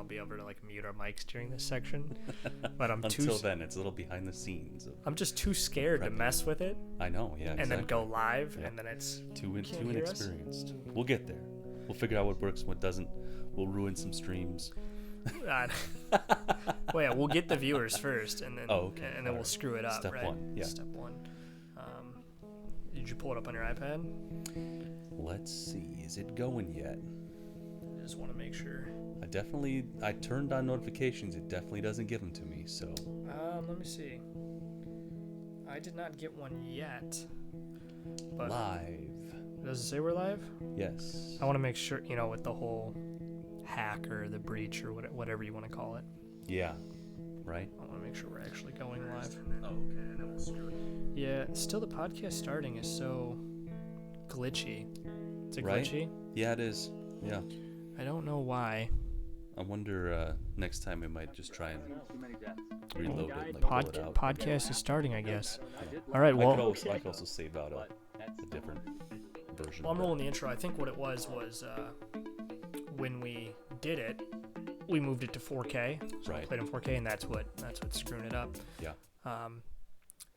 be able to like mute our mics during this section. But Until then, it's a little behind the scenes. I'm just too scared to mess with it. I know, yeah, exactly. And then go live, Yep. and then it's too can't hear us? inexperienced. We'll get there. We'll figure out what works, what doesn't. We'll ruin some streams. Well, yeah, we'll get the viewers first, and then and then we'll screw it up. Step right? one, yeah. Step one. Did you pull it up on your iPad? Let's see. Is it going yet? I just want to make sure. I turned on notifications. It definitely doesn't give them to me. So. Let me see. I did not get one yet. But Live. Does it say we're live? Yes. I want to make sure, with the whole hack or the breach or whatever you want to call it. Yeah. Right. I want to make sure we're actually going live. Oh, okay. And then we'll screw it. Yeah, still the podcast starting is so glitchy. Is it Right? glitchy? Yeah, it is. Yeah. I don't know why. I wonder next time we might just try and reload it. Like pull it out. Podcast is starting, I guess. All right, well, I could also save out a different version. well, I'm rolling the intro. I think what it was when we did it, we moved it to 4K. So Right. I played in 4K, and that's what's screwing it up. Yeah.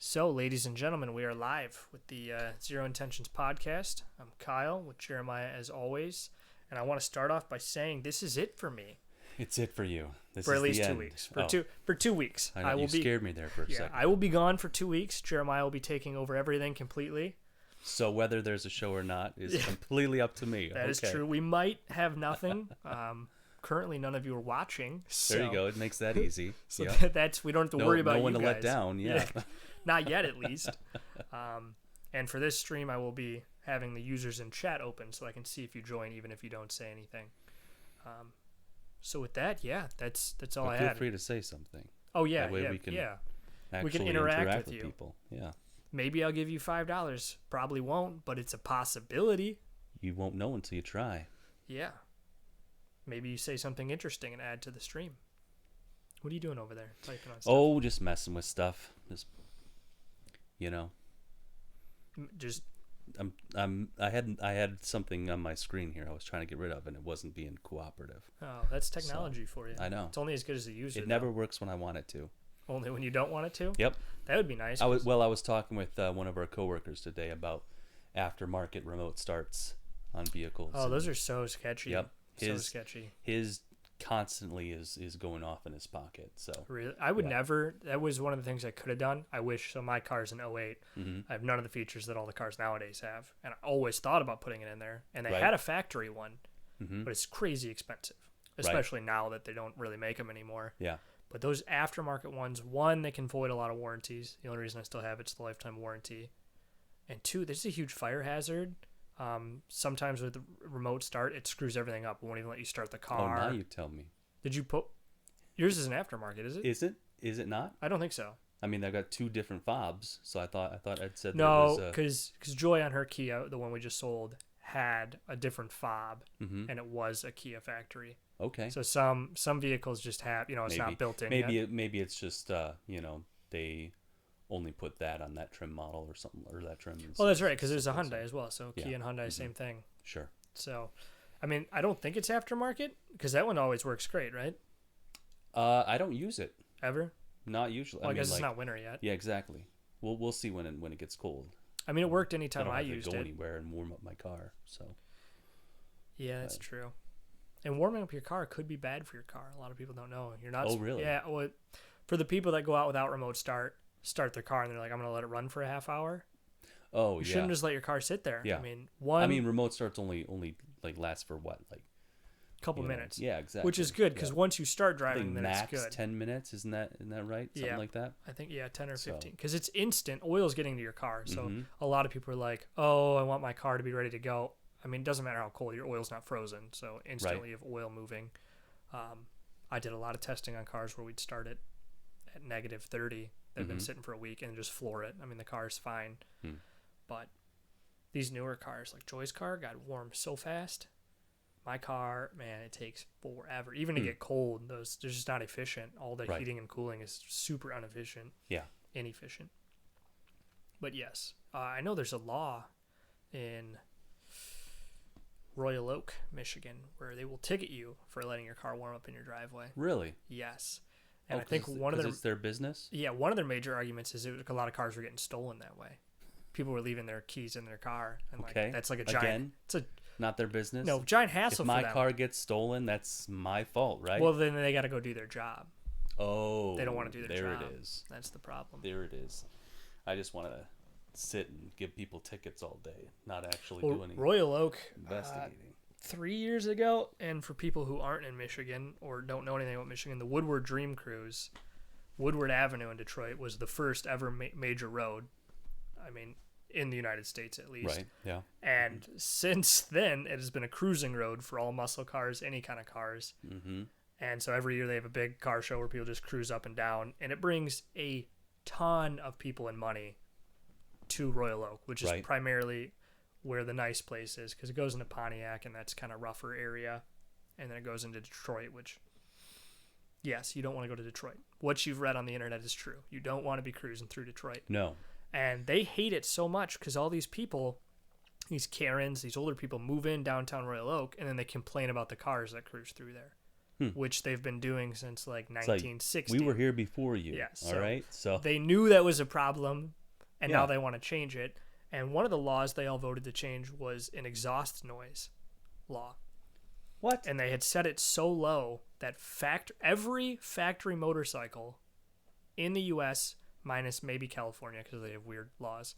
So, ladies and gentlemen, we are live with the Zero Intentions podcast. I'm Kyle with Jeremiah as always, and I want to start off by saying this is it for me. It's it for you. This For is at least the 2 end. weeks. Oh, For 2 weeks. I know, you scared me there for a second. I will be gone for 2 weeks. Jeremiah will be taking over everything completely. So whether there's a show or not is completely up to me. That is true. We might have nothing. Currently, none of you are watching. So, There you go. It makes that easy. So Yeah. that's we don't have to worry about no one you to guys. let down. Yeah. Not yet, at least. And for this stream, I will be having the users in chat open so I can see if you join, even if you don't say anything. So with that, yeah, that's all I Feel had. free to say something. Oh yeah, That way yeah, we can yeah. Actually We can interact with with you. people. Yeah. Maybe I'll give you $5. Probably won't, but it's a possibility. You won't know until you try. Yeah. Maybe you say something interesting and add to the stream. What are you doing over there? Typing on stuff. Oh, just messing with stuff. Just Just I had something on my screen here I was trying to get rid of and it wasn't being cooperative. oh, that's technology for you. I know. It's only as good as the user. It never works when I want it to. Only when you don't want it to. Yep. That would be nice. I was talking with one of our coworkers today about aftermarket remote starts on vehicles. Oh, those are so sketchy. Yep. So sketchy. His constantly is going off in his pocket. So Really, I would never. That was one of the things I could have done. I wish. So my car's an '08. I have none of the features that all the cars nowadays have, and I always thought about putting it in there. And they had a factory one, but it's crazy expensive, especially now that they don't really make them anymore. Yeah. But those aftermarket ones, one, they can void a lot of warranties. The only reason I still have it's the lifetime warranty, and two, there's a huge fire hazard. Sometimes with the remote start, it screws everything up. It won't even let you start the car. Oh, now you tell me. Did you put yours is an aftermarket? Is it? Is it? Is it not? I don't think so. I mean, they've got two different fobs, so I thought I'd said No, there was because Joy on her Kia, the one we just sold, had a different fob, and it was a Kia factory. okay. So some vehicles just have, it's not built in yet. Maybe it's just they only put that on that trim model or something, or that trim. Oh, that's right, because there's a Hyundai as well. So Kia and Hyundai, same thing. Sure. So, I mean, I don't think it's aftermarket because that one always works great, right? I don't use it. Ever? Not usually. Well, I guess mean, it's not winter yet. Yeah, exactly. We'll see when it gets cold. I mean, it worked anytime I don't have used to go it. anywhere and warm up my car. So. Yeah, that's true. And warming up your car could be bad for your car. A lot of people don't know. You're not. Oh, really? Yeah. Well, for the people that go out without remote start their car and they're like, I'm gonna let it run for a half hour. Oh, You shouldn't just let your car sit there. Yeah. I mean, remote starts only like lasts for what, like couple minutes. Yeah, exactly. Which is good because once you start I driving, think then max it's good. 10 minutes. Isn't that right? Something like that. I think 10 or So- 15 because it's instant. Oil's getting to your car, so Mm-hmm. a lot of people are like, "Oh, I want my car to be ready to go." I mean, it doesn't matter how cold your oil's not frozen, so instantly you have oil moving. I did a lot of testing on cars where we'd start it at negative 30. They've been sitting for a week and just floor it. I mean, the car's fine, but these newer cars, like Joy's car, got warm so fast. My car, man, it takes forever. Even to get cold, they're just not efficient. All the heating and cooling is super inefficient. But yes, I know there's a law in Royal Oak, Michigan, where they will ticket you for letting your car warm up in your driveway. Really? Yes. And I think one of their it's their business. Yeah, one of their major arguments is a lot of cars were getting stolen that way. People were leaving their keys in their car, and that's like a giant. Again, it's a not their business. no giant hassle. If my for them. car gets stolen, that's my fault, right? Well, then they got to go do their job. Oh, they don't want to do their job. There it is. That's the problem. There it is. I just want to sit and give people tickets all day, not actually do any Royal Oak investigating. 3 years ago, and for people who aren't in Michigan or don't know anything about Michigan, the Woodward Dream Cruise, Woodward Avenue in Detroit was the first ever major road. I mean, in the United States at least. Right. Yeah. And since then, it has been a cruising road for all muscle cars, any kind of cars. Mm-hmm. And so every year they have a big car show where people just cruise up and down, and it brings a ton of people and money to Royal Oak, which is primarily where the nice place is, because it goes into Pontiac, and that's kind of rougher area, and then it goes into Detroit, which, yes, you don't want to go to Detroit. What you've read on the internet is true. You don't want to be cruising through Detroit. No. And they hate it so much because all these people, these Karens, these older people, move in downtown Royal Oak, and then they complain about the cars that cruise through there, which they've been doing since like 1960. We were here before you. Yes. All right. So they knew that was a problem, and now they want to change it. And one of the laws they all voted to change was an exhaust noise law. What? And they had set it so low that every factory motorcycle in the U.S., minus maybe California because they have weird laws,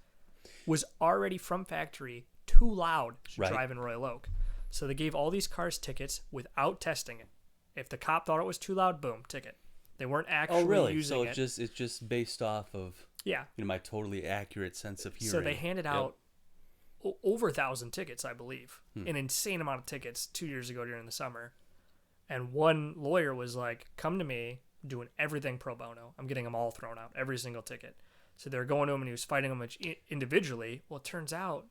was already from factory too loud to drive in Royal Oak. So they gave all these cars tickets without testing it. If the cop thought it was too loud, boom, ticket. They weren't actually using it. So it's just based off of my totally accurate sense of hearing. So they handed out over 1,000 tickets, I believe, an insane amount of tickets 2 years ago during the summer. And one lawyer was like, "Come to me, doing everything pro bono. I'm getting them all thrown out, every single ticket." So they're going to him, and he was fighting them individually. Well, it turns out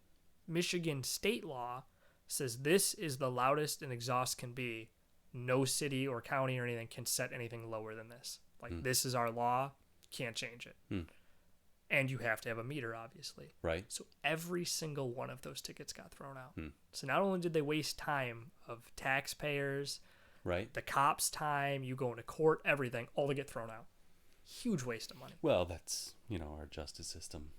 Michigan state law says this is the loudest an exhaust can be. No city or county or anything can set anything lower than this. Like, this is our law. Can't change it. And you have to have a meter, obviously. Right. So every single one of those tickets got thrown out. So not only did they waste time of taxpayers, the cops' time, you go into court, everything, all to get thrown out. Huge waste of money. Well, that's, our justice system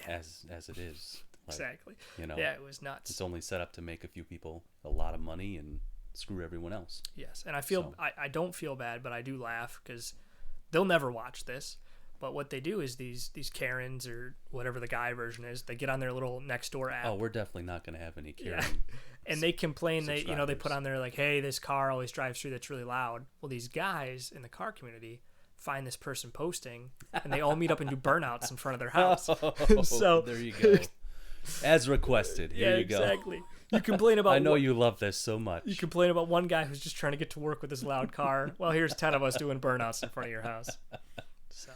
as it is. Like, exactly. Yeah, it was nuts. It's only set up to make a few people a lot of money and screw everyone else. Yes, and I don't feel bad, but I do laugh because they'll never watch this. But what they do is these Karens or whatever the guy version is, they get on their little Nextdoor app. Oh, we're definitely not going to have any Karen. And they complain. They put on there like, "Hey, this car always drives through that's really loud." Well, these guys in the car community find this person posting, and they all meet up and do burnouts in front of their house. So there you go. As requested. Here you go. Exactly. You complain about. I know you love this so much. You complain about one guy who's just trying to get to work with his loud car. Well, here's 10 of us doing burnouts in front of your house. So,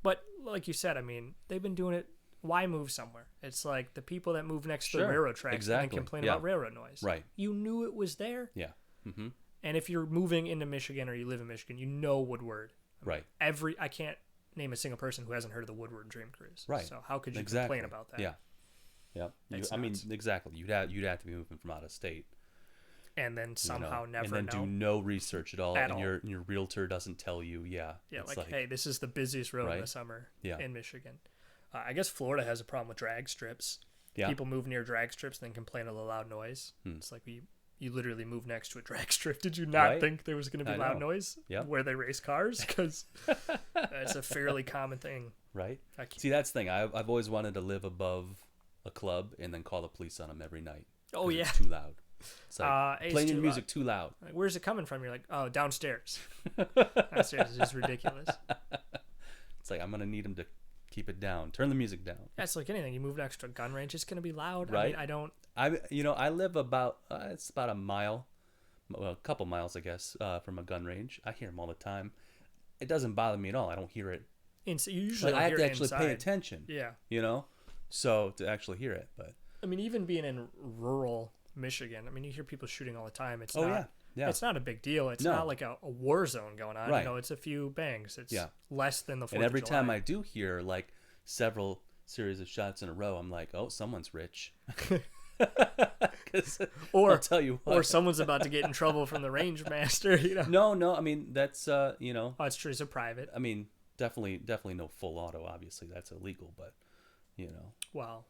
but like you said, I mean, they've been doing it. Why move somewhere? It's like the people that move next to the railroad tracks and complain about railroad noise. Right. You knew it was there. Yeah. Mm-hmm. And if you're moving into Michigan or you live in Michigan, you know Woodward. Right. I can't name a single person who hasn't heard of the Woodward Dream Cruise. Right. So how could you complain about that? Yeah. Yeah. I mean, exactly. You'd have to be moving from out of state. And then somehow never know. And then do no research at all. Your realtor doesn't tell you. Yeah. Yeah. Like, hey, this is the busiest road in the summer in Michigan. I guess Florida has a problem with drag strips. Yeah. People move near drag strips and then complain of the loud noise. It's like you literally move next to a drag strip. Did you not think there was going to be loud noise where they race cars? Because it's a fairly common thing. Right. See, that's the thing. I've always wanted to live above a club and then call the police on them every night. Oh, yeah. It's too loud. It's like playing your music too loud. Like, where's it coming from? You're like, oh, downstairs. Downstairs is just ridiculous. It's like, I'm going to need them to keep it down. Turn the music down. Yeah, it's like anything. You move next to a gun range, it's going to be loud. Right. I mean, I live about, it's about a mile, well, a couple miles, I guess, from a gun range. I hear them all the time. It doesn't bother me at all. I don't hear it. You usually I have to actually inside. pay attention. Yeah. So to actually hear it. But I mean, even being in rural Michigan, I mean, you hear people shooting all the time. It's It's not a big deal. It's not like a war zone going on. Right. It's a few bangs. It's less than the 4th of July. And every time I do hear like several series of shots in a row, I'm like, oh, someone's rich. 'Cause Or I'll tell you what. or someone's about to get in trouble from the range master. No. I mean, that's you know. Oh, it's true. It's a private. I mean, definitely no full auto. Obviously, that's illegal. But you know, Well,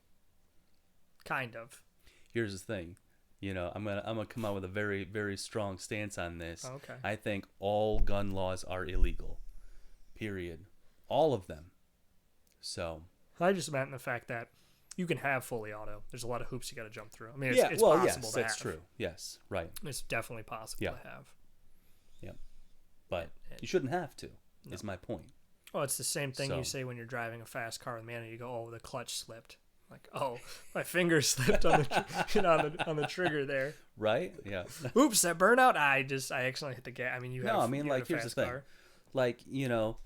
kind of. here's the thing. You know, I'm gonna come out with a very very strong stance on this. Okay. I think all gun laws are illegal. Period. All of them. So. I just meant the fact that you can have fully auto. There's a lot of hoops you got to jump through. I mean, it's well, possible yes, to that's have. true. Yes, right. It's definitely possible Yeah. to have. Yep. But you shouldn't have to. Is my point. Well, it's the same thing So. you say when you're driving a fast car with manual. You go, "Oh, the clutch slipped." Like, "Oh, my finger slipped on the on the trigger there." Right? Yeah. Oops, that burnout. I accidentally hit the gas. I mean, No, I mean, you like, have a here's the fast thing. car. Like, you know,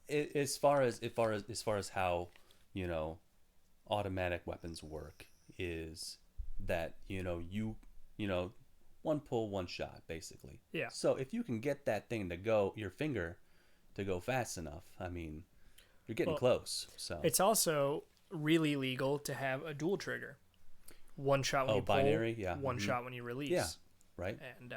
as far as how, you know, automatic weapons work is that, you know, one pull, one shot, basically. Yeah. So if you can get that thing to go, your finger to go fast enough, I mean, you're getting close. So It's also really legal to have a dual trigger. One shot when you pull, binary, yeah. one shot when you release. Yeah. Right? And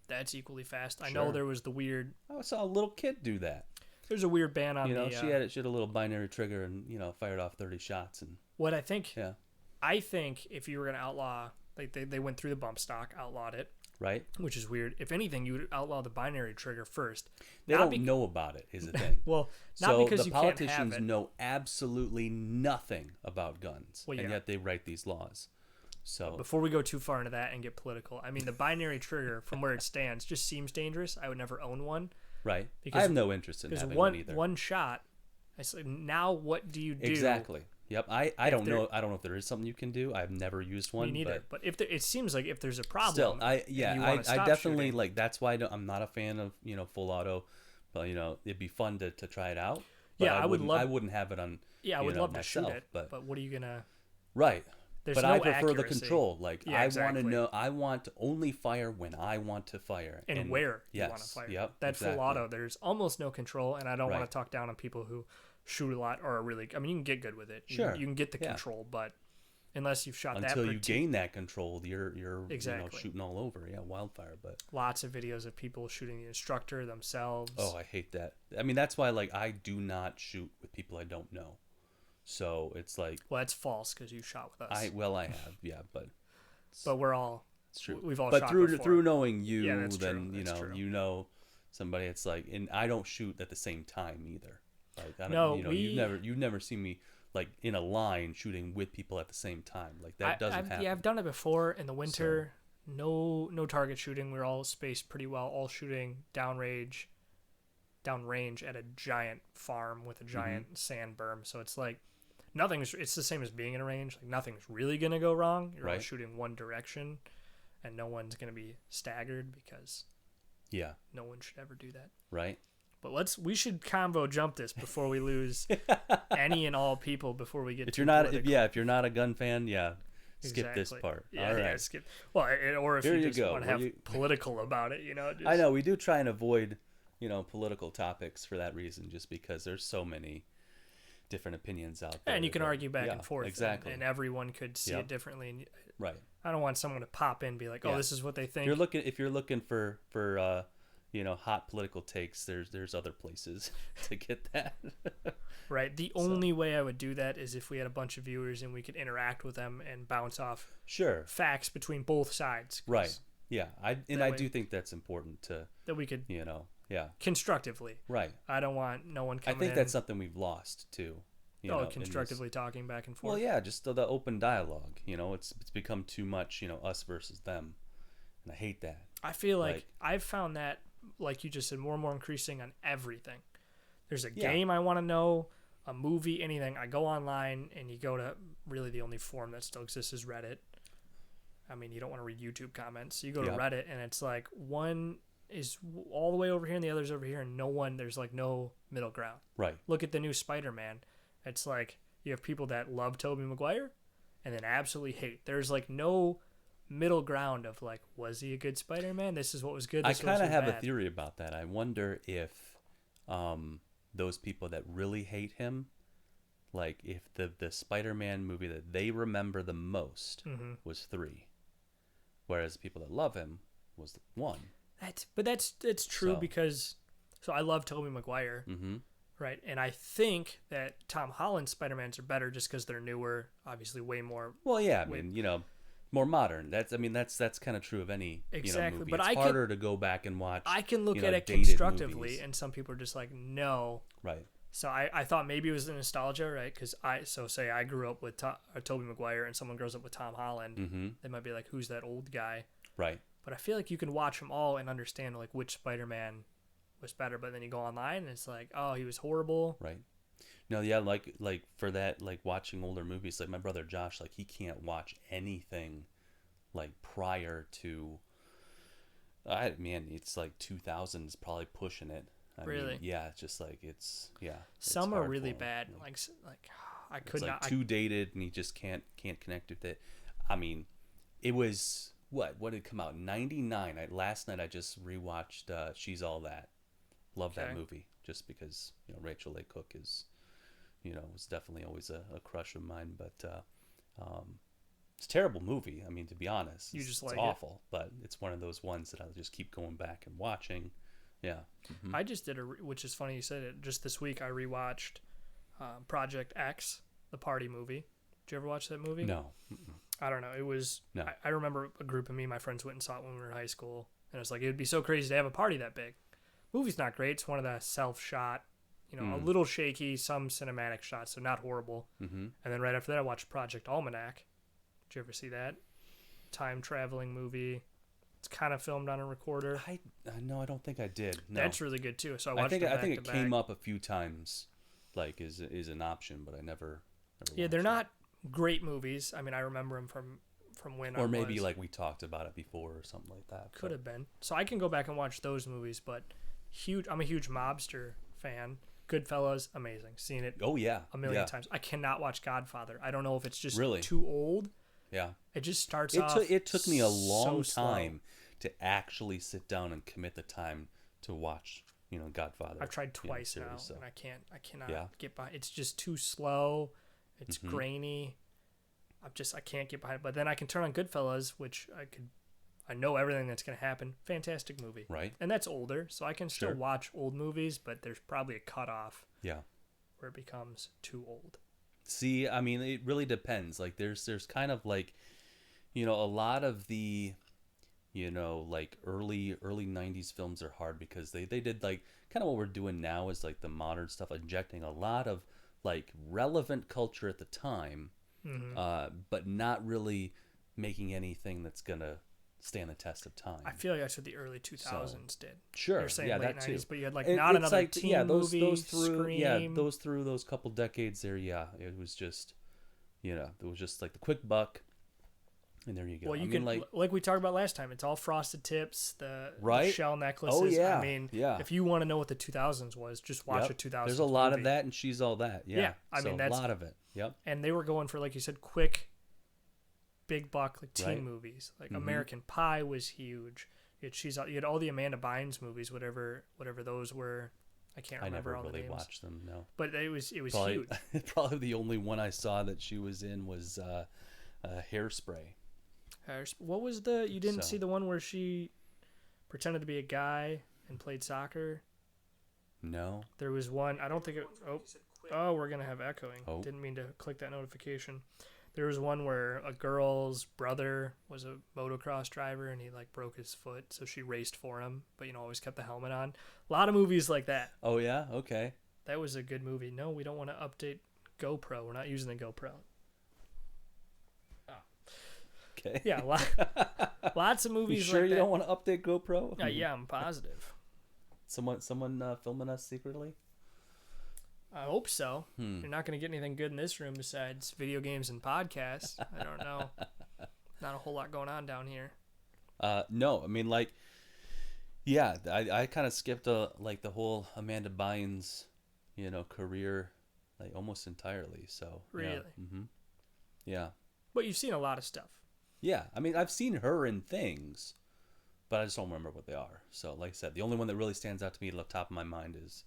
that's equally fast. I Sure. know there was the weird. I saw a little kid do that. There's a weird ban on You know, the. she had a little binary trigger and, you know, fired off 30 shots and What I think. yeah. I think if you were gonna outlaw, like they went through the bump stock, outlawed it, Right? which is weird. If anything, you would outlaw the binary trigger first. They Not don't know about it, is the thing. Well, not So because the you can't have politicians it. know absolutely nothing about guns, Well, and yeah. yet they write these laws. So Before we go too far into that and get political, I mean the binary trigger from where it stands just seems dangerous. I would never own one right, because- I have no interest in because having one one either. one shot. I said, now what do you do? Exactly. Yep. I don't there- know. I don't know if there is something you can do. I've never used one. Me neither. But if there, it seems like if there's a problem, Still, and you I wanna stop definitely shooting, like. That's why I'm not a fan of full auto. But it'd be fun to try it out. But Yeah, I would wouldn't- love- I wouldn't have it on. yeah, I would love to myself, shoot it. But what are you gonna? Right. There's But no I prefer the accuracy. control. Like Yeah, I exactly. want to know. I want to only fire when I want to fire And where you want to yes, fire. Yep. That exactly. full auto, there's almost no control, and I don't want Right. to talk down on people who shoot a lot or are really. I mean, you can get good with it. Sure. You can get the Yeah. control, but unless you've shot Until that you gain that control, you're Exactly. shooting all over. Yeah, wildfire. But lots of videos of people shooting the instructor themselves. oh, I hate that. I mean, that's why like I do not shoot with people I don't know. So it's like Well, that's false because you shot with us. I have, yeah, but but we're all. it's true. We've all but shot through before. through knowing you, Yeah, that's then true. That's true. you know somebody. It's like, and I don't shoot at the same time either. Like I don't, No, you've never seen me like in a line shooting with people at the same time. Like that doesn't happen. Yeah, I've done it before in the winter. No target shooting. We're all spaced pretty well. All shooting downrange at a giant farm with a giant Mm-hmm. sand berm. So it's like it's the same as being in a range. Like nothing's really gonna go wrong. You're all Right. shooting one direction, and no one's gonna be staggered because Yeah. no one should ever do that. Right. But we should convo jump this before we lose any and all people before we get If too you're not, political. if you're not a gun fan, skip this Exactly. part. Yeah, All right. yeah, skip. Well, or if Here you you just go. want to Well, have political about it, just, I know we do try and avoid, political topics for that reason, just because there's so many different opinions out there. And you can that- argue back yeah, and forth, exactly. and everyone could see Yep. it differently. And Right. I don't want someone to pop in and be like, "Oh, Yeah. this is what they think." If you're looking for hot political takes, there's other places to get that. Right. The only way I would do that is if we had a bunch of viewers and we could interact with them and bounce off Sure. facts between both sides. 'Cause Right. Yeah. I way- do think that's important to That we could yeah. constructively. Right. I don't want no one I coming think in. that's something we've lost too. In this- constructively talking back and forth. Well, yeah, just the open dialogue. It's become too much, us versus them, and I hate that. I feel like I've found that, like you just said, more and more increasing on everything. There's a Yeah. game I want to know, a movie, anything. I go online and you go to really the only forum that still exists is Reddit. I mean, you don't want to read YouTube comments. So you go to Yeah. Reddit and it's like one is all the way over here and the other's over here and there's like no middle ground. Right. Look at the new Spider-Man. It's like you have people that love Tobey Maguire and then absolutely hate. There's like no middle ground of like, was he a good Spider-Man? This is what was good. I This kind of was have a bad. theory about that. I wonder if those people that really hate him, like if the Spider-Man movie that they remember the most was 3, whereas people that love him was 1. That's true because I love Tobey Maguire, right? And I think that Tom Holland's Spider-Mans are better just because they're newer, obviously way more. Well, yeah, I mean, more modern. That's kind of true of any exactly. movie. But it's harder to go back and watch. I can look at it constructively, movies. And some people are just like, no, right. So I thought maybe it was the nostalgia, right? Because say I grew up with Tobey Maguire and someone grows up with Tom Holland, they might be like, who's that old guy? Right. But I feel like you can watch them all and understand like which Spider-Man was better. But then you go online and it's like, oh, he was horrible. Right. No, yeah, like for that, like watching older movies, like my brother Josh, like he can't watch anything like prior to. It's like 2000 is probably pushing it. I mean, yeah, it's just like Some are really bad. Like I could not. Too dated, and he just can't connect with it. I mean, it was what did it come out? 99. Last night I just rewatched She's All That. Love that movie just because Rachel Leigh Cook is, was definitely always a crush of mine. But it's a terrible movie. I mean, to be honest, it's awful. But it's one of those ones that I'll just keep going back and watching. Yeah. Mm-hmm. I just did which is funny you said it. Just this week I rewatched Project X, the party movie. Did you ever watch that movie? No. Mm-mm. I don't know. It was. No. I remember a group of my friends went and saw it when we were in high school, and it was like it would be so crazy to have a party that big. Movie's not great. It's one of the self-shot, a little shaky, some cinematic shots, so not horrible. Mm-hmm. And then right after that, I watched Project Almanac. Did you ever see that? Time traveling movie. It's kind of filmed on a recorder. No, I don't think I did. No. That's really good too. So I watched I think it came up a few times, like is an option, but I never yeah, they're not great movies. I mean, I remember them from when. Or maybe like we talked about it before or something like that. Could have been. So I can go back and watch those movies, but I'm a huge mobster fan. Goodfellas, amazing. Seen it. Oh yeah, a million times. I cannot watch Godfather. I don't know if it's just really too old. Yeah. It just starts off. It took me a long time to actually sit down and commit the time to watch, Godfather. I've tried twice series, now, so. and I cannot get behind. It's just too slow. It's grainy. I can't get behind it. But then I can turn on Goodfellas, which I know everything that's going to happen. Fantastic movie. Right. And that's older, so I can still watch old movies, but there's probably a cutoff. Yeah. Where it becomes too old. See, I mean, it really depends. Like, there's kind of like, a lot of the, like early 90s films are hard because they did like kind of what we're doing now is like the modern stuff, injecting a lot of like relevant culture at the time, but not really making anything that's gonna stand the test of time. I feel like that's what the early 2000s did. Sure, you're saying late 90s, too. But you had like not another like, teen movie, Scream. Those couple decades there. Yeah, it was just, it was just like the quick buck, and there you go. Well, you can like we talked about last time. It's all frosted tips, the shell necklaces. Oh yeah, I mean, if you want to know what the 2000s was, just watch a 2000s. There's a lot of that, and She's All That. Yeah, I mean that's a lot of it. Yep. And they were going for, like you said, quick, big buck, like teen movies. Like American Pie was huge. You had all the Amanda Bynes movies, whatever those were. I can't remember all the names. I never really watched them. No. But it was probably, huge. Probably the only one I saw that she was in was Hairspray. What was you didn't see the one where she pretended to be a guy and played soccer? No. There was one. I don't think it. Oh, we're gonna have echoing. Oh. Didn't mean to click that notification. There was one where a girl's brother was a motocross driver and he like broke his foot, so she raced for him, but always kept the helmet on. A lot of movies like that. Oh yeah, okay. That was a good movie. No, we don't want to update GoPro. We're not using the GoPro. Okay. Yeah, lots of movies. You sure like you that. don't want to update GoPro? Yeah, I'm positive. Someone filming us secretly? I hope so. You're not going to get anything good in this room besides video games and podcasts. I don't know. Not a whole lot going on down here. No, I mean, like, yeah, I kind of skipped like the whole Amanda Bynes, career, like almost entirely. So really, yeah. Yeah. But you've seen a lot of stuff. Yeah, I mean, I've seen her in things, but I just don't remember what they are. So, like I said, the only one that really stands out to me at the top of my mind is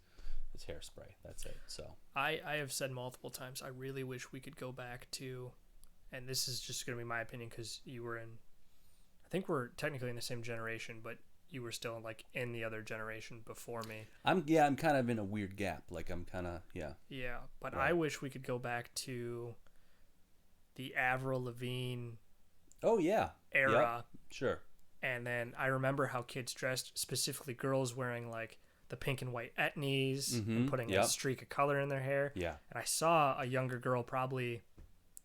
It's Hairspray. That's it. So I have said multiple times, I really wish we could go back to, and this is just going to be my opinion because you were in, I think we're technically in the same generation, but you were still like in the other generation before me. I'm kind of in a weird gap. Like I'm kind of Yeah, but Right. I wish we could go back to the Avril Lavigne Oh yeah. era. Yep. Sure. And then I remember how kids dressed, specifically girls wearing like the pink and white etnies and putting a Yep. streak of color in their hair. Yeah. And I saw a younger girl, probably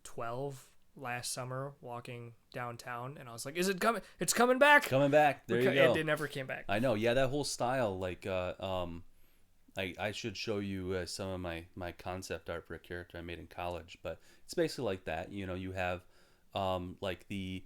12, last summer walking downtown, and I was like, "Is it coming? It's coming back!" Coming back. There you go. It never came back. I know. Yeah, that whole style. Like, I should show you some of my concept art for a character I made in college, but it's basically like that. You know, you have like the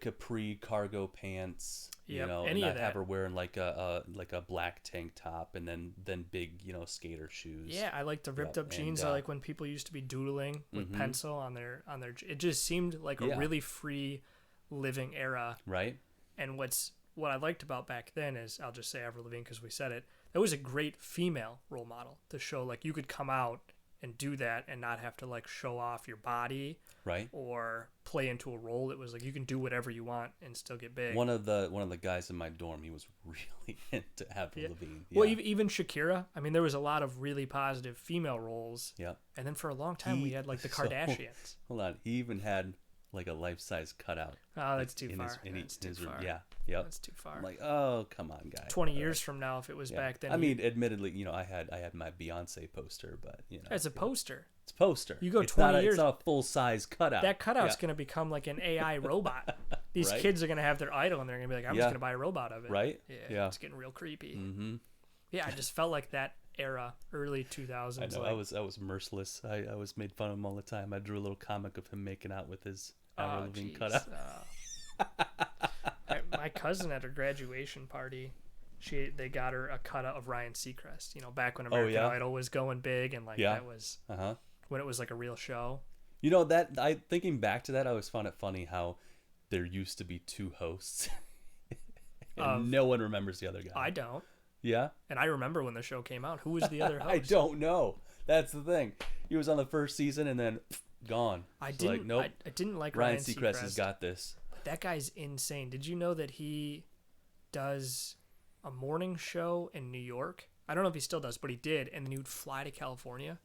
capri cargo pants. You Yep, know, any and of not have that. her wearing like a black tank top and then big skater shoes. Yeah, I like the ripped Yep, up jeans. and, I like when people used to be doodling with Mhm. pencil on their. It just seemed like a Yeah. really free living era. Right. And what I liked about back then is, I'll just say Avril Lavigne because we said it. That was a great female role model to show like you could come out and do that and not have to like show off your body Right. or play into a role. It was like you can do whatever you want and still get big. One of the guys in my dorm, he was really into Avril Yeah. Lavigne. Well, even Shakira. I mean, there was a lot of really positive female roles. Yeah. And then for a long time, we had like the so- Kardashians. Hold on. He even had like a life-size cutout. Oh, that's too in far. His, in That's too his, far. Yeah. Yep. That's too far. I'm like, oh, come on, guy. 20 years from now, if it was Yeah. back then. I mean, admittedly, I had my Beyonce poster, but as a poster. it's a poster. You go it's 20 not years- It's not a full-size cutout. That cutout's Yeah. going to become like an AI robot. These Right? kids are going to have their idol and they're going to be like, I'm just Yeah. going to buy a robot of it. Right? Yeah. Yeah. It's getting real creepy. Mm-hmm. Yeah, I just felt like that era, early 2000s. I know. Like, I was merciless. I was made fun of him all the time. I drew a little comic of him making out with his Avril Lavigne jeez. cutout. My cousin at her graduation party, they got her a cutout of Ryan Seacrest. Back when American yeah? Idol was going big, and like Yeah. that was Uh-huh. when it was like a real show. Thinking back to that, I always found it funny how there used to be two hosts, and no one remembers the other guy. I don't, Yeah, and I remember when the show came out. Who was the other host? I don't know. That's the thing. He was on the first season and then gone. I It's didn't. Like, nope. I didn't like Ryan Ryan Seacrest has got this. That guy's insane. Did you know that he does a morning show in New York? I don't know if he still does, but he did, and then he would fly to California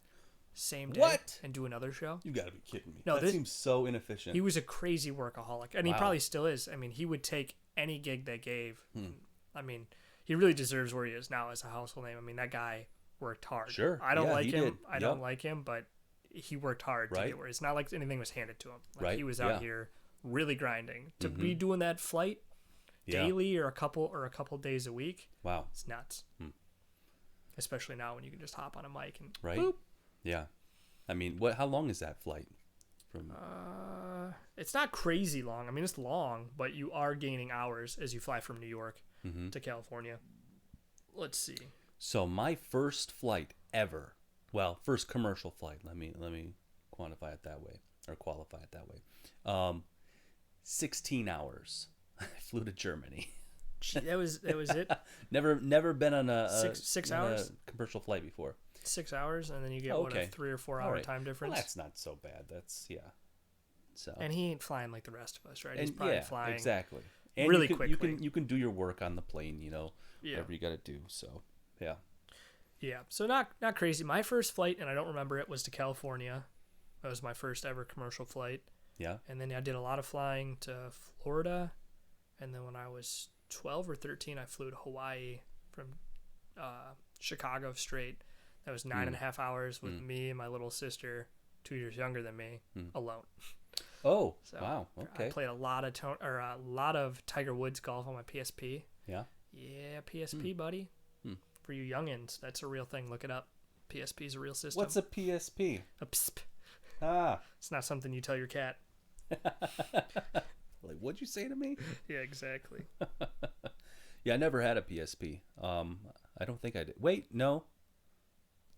same day What? and do another show. You got to be kidding me. No, that seems so inefficient. He was a crazy workaholic, and he Wow. probably still is. I mean, he would take any gig they gave. Hmm. I mean, he really deserves where he is now as a household name. I mean, that guy worked hard. Sure. I don't Yeah, like he him. did. I don't Yep. like him, but he worked hard to Right. get where. It's not like anything was handed to him. Like Right, he was out yeah. here really grinding to be doing that flight Yeah. daily or a couple days a week. Wow. It's nuts. Especially now when you can just hop on a mic and Right. boop. Yeah. I mean, how long is that flight? From It's not crazy long. I mean, it's long, but you are gaining hours as you fly from New York to California. Let's see. So my first flight ever, first commercial flight. Let me quantify it that way or qualify it that way. 16 hours. I flew to Germany. Gee, that was it. Never been on a Six on a hours? commercial flight before. 6 hours, and then you get Okay. a 3 or 4 All hour right. time difference. Well, that's not so bad. That's So And he ain't flying like the rest of us, right? He's and probably yeah, flying exactly. And really you quickly. you can do your work on the plane. Yeah. Whatever you got to do. So yeah. Yeah, so not crazy. My first flight, and I don't remember it, was to California. That was my first ever commercial flight. Yeah. And then I did a lot of flying to Florida. And then when I was 12 or 13, I flew to Hawaii from Chicago straight. That was 9.5 hours with me and my little sister, 2 years younger than me, alone. Oh, So wow. Okay. I played a lot of Tiger Woods golf on my PSP. Yeah. Yeah, PSP, buddy. For you youngins, that's a real thing. Look it up. PSP is a real system. What's a PSP? A PSP. Ah. It's not something you tell your cat. Like, what'd you say to me? Yeah, exactly. Yeah, I never had a PSP. I don't think I did. Wait, no.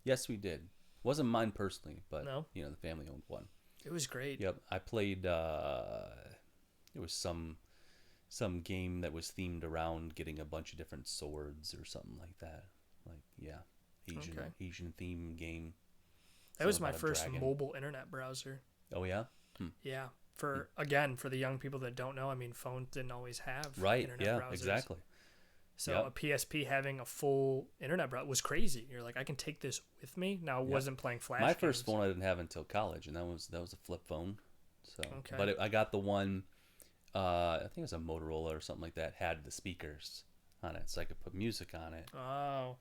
Yes, we did. Wasn't mine personally, but No? the family owned one. It was great. Yep, I played. It was some game that was themed around getting a bunch of different swords or something like that. Like, yeah, Okay. Asian theme game. That was my first mobile internet browser. Oh yeah. Yeah. For the young people that don't know, I mean, phones didn't always have internet browsers. Exactly. So a PSP having a full internet browser was crazy. You're like, I can take this with me. Now, it wasn't playing Flash My games. first phone I didn't have until college, and that was a flip phone. So, Okay. but I got the one. I think it was a Motorola or something like that. Had the speakers on it, so I could put music on it. Oh.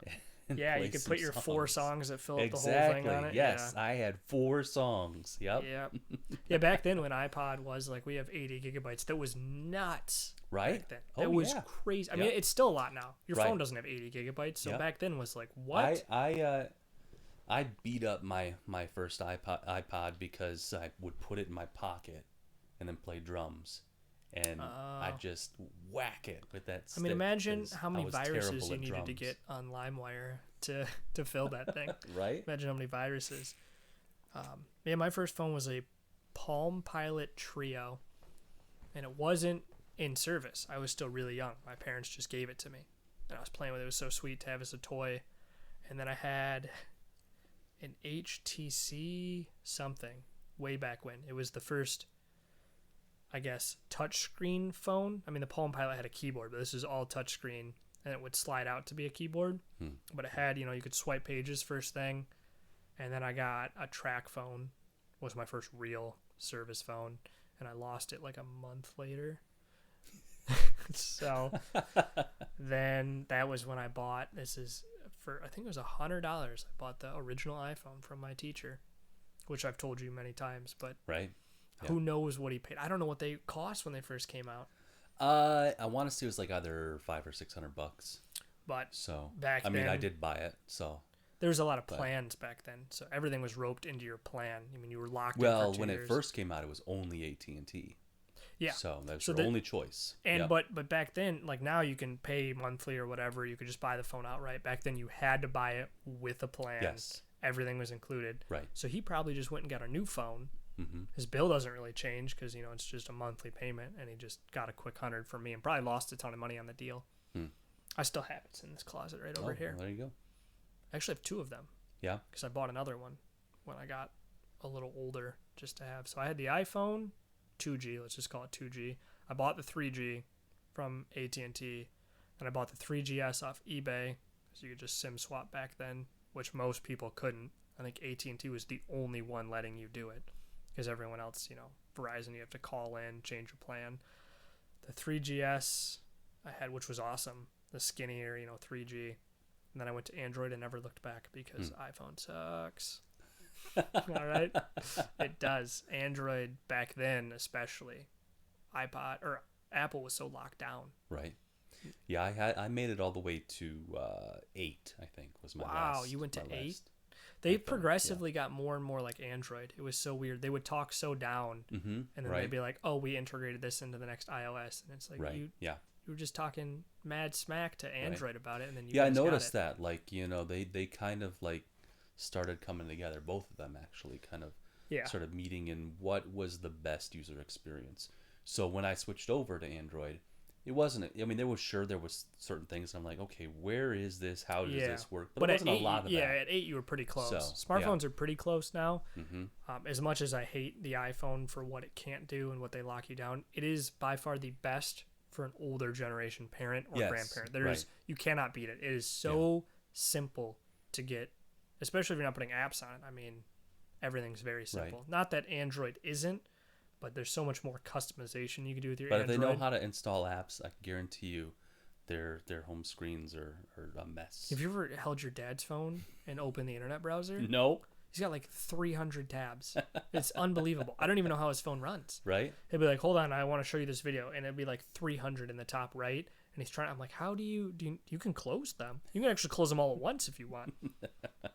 and Yeah, play you could some put your 4 songs. songs that fill up the whole Exactly. thing on it. Yes, I had 4 songs. Yep. Yep. Yeah, back then when iPod was like, we have 80 gigabytes, that was nuts. Right? Back then. Oh, That was yeah. crazy. I mean, it's still a lot now. Your Right. phone doesn't have 80 gigabytes, so Yep. back then was like, what? I beat up my first iPod because I would put it in my pocket and then play drums, and I just whack it with that stick. I mean, imagine 'cause how I many was viruses terrible you at needed to drums. get on LimeWire to fill that thing. Right? Imagine how many viruses. Yeah, my first phone was a Palm Pilot Trio, and it wasn't in service. I was still really young. My parents just gave it to me, and I was playing with it. It was so sweet to have as a toy. And then I had an HTC something way back when. It was the first, I guess, touchscreen phone. I mean, the Palm Pilot had a keyboard, but this is all touchscreen, and it would slide out to be a keyboard. But it had, you could swipe pages first thing. And then I got a track phone, was my first real service phone, and I lost it like a month later. So then that was when I bought, this is for, I think it was $100. I bought the original iPhone from my teacher, which I've told you many times, but Right? Yeah. who knows what he paid. I don't know what they cost when they first came out. I want to say it was like either $500 or $600. But So back I mean, I then- did buy it. So there was a lot of plans back then, so everything was roped into your plan. I mean, you were locked in well, for 2 when years. it first came out, it was only AT&T. Yeah. So that was So your the- only choice. And Yep. but back then, like now you can pay monthly or whatever. You could just buy the phone outright. Back then you had to buy it with a plan. Yes. Everything was included. Right. So he probably just went and got a new phone. Mm-hmm. His bill doesn't really change because it's just a monthly payment, and he just got a quick 100 from me and probably lost a ton of money on the deal. I still have it. It's in this closet right over here. Well, there you go. I actually have 2 of them Yeah. because I bought another one when I got a little older just to have. So I had the iPhone 2G. Let's just call it 2G. I bought the 3G from AT&T, and I bought the 3GS off eBay, so you could just SIM swap back then, which most people couldn't. I think AT&T was the only one letting you do it, because everyone else, Verizon, you have to call in, change your plan. The 3GS I had, which was awesome, the skinnier, 3G. And then I went to Android and never looked back because iPhone sucks. All right? It does. Android back then, especially. iPod or Apple was so locked down. Right. Yeah, I made it all the way to 8. I think was my Wow, last. you went to my 8? last They iPhone, progressively got more and more like Android. It was so weird. They would talk so down, Mm-hmm. and then Right. they'd be like, "Oh, we integrated this into the next iOS," and it's like Right. you Yeah. were just talking mad smack to Android about it, and then you Yeah, I guys got noticed it. that. Like, they kind of like started coming together. Both of them actually kind of Yeah. started meeting in what was the best user experience. So when I switched over to Android, it wasn't. I mean, there was certain things. I'm like, okay, where is this? How does this work? But it at wasn't 8, a lot of that. at 8 you were pretty close. So, Smartphones are pretty close now. Mm-hmm. As much as I hate the iPhone for what it can't do and what they lock you down, it is by far the best for an older generation parent or Yes, grandparent. right. You cannot beat it. It is so simple to get, especially if you're not putting apps on it. I mean, everything's very simple. Not that Android isn't, but there's so much more customization you can do with your But Android. if they know how to install apps, I can guarantee you, their home screens are a mess. Have you ever held your dad's phone and opened the internet browser? No. He's got like 300 tabs. It's unbelievable. I don't even know how his phone runs. Right? He'll be like, "Hold on, I want to show you this video," and it'd be like 300 in the top right, and he's trying. I'm like, "How do you you can close them? You can actually close them all at once if you want."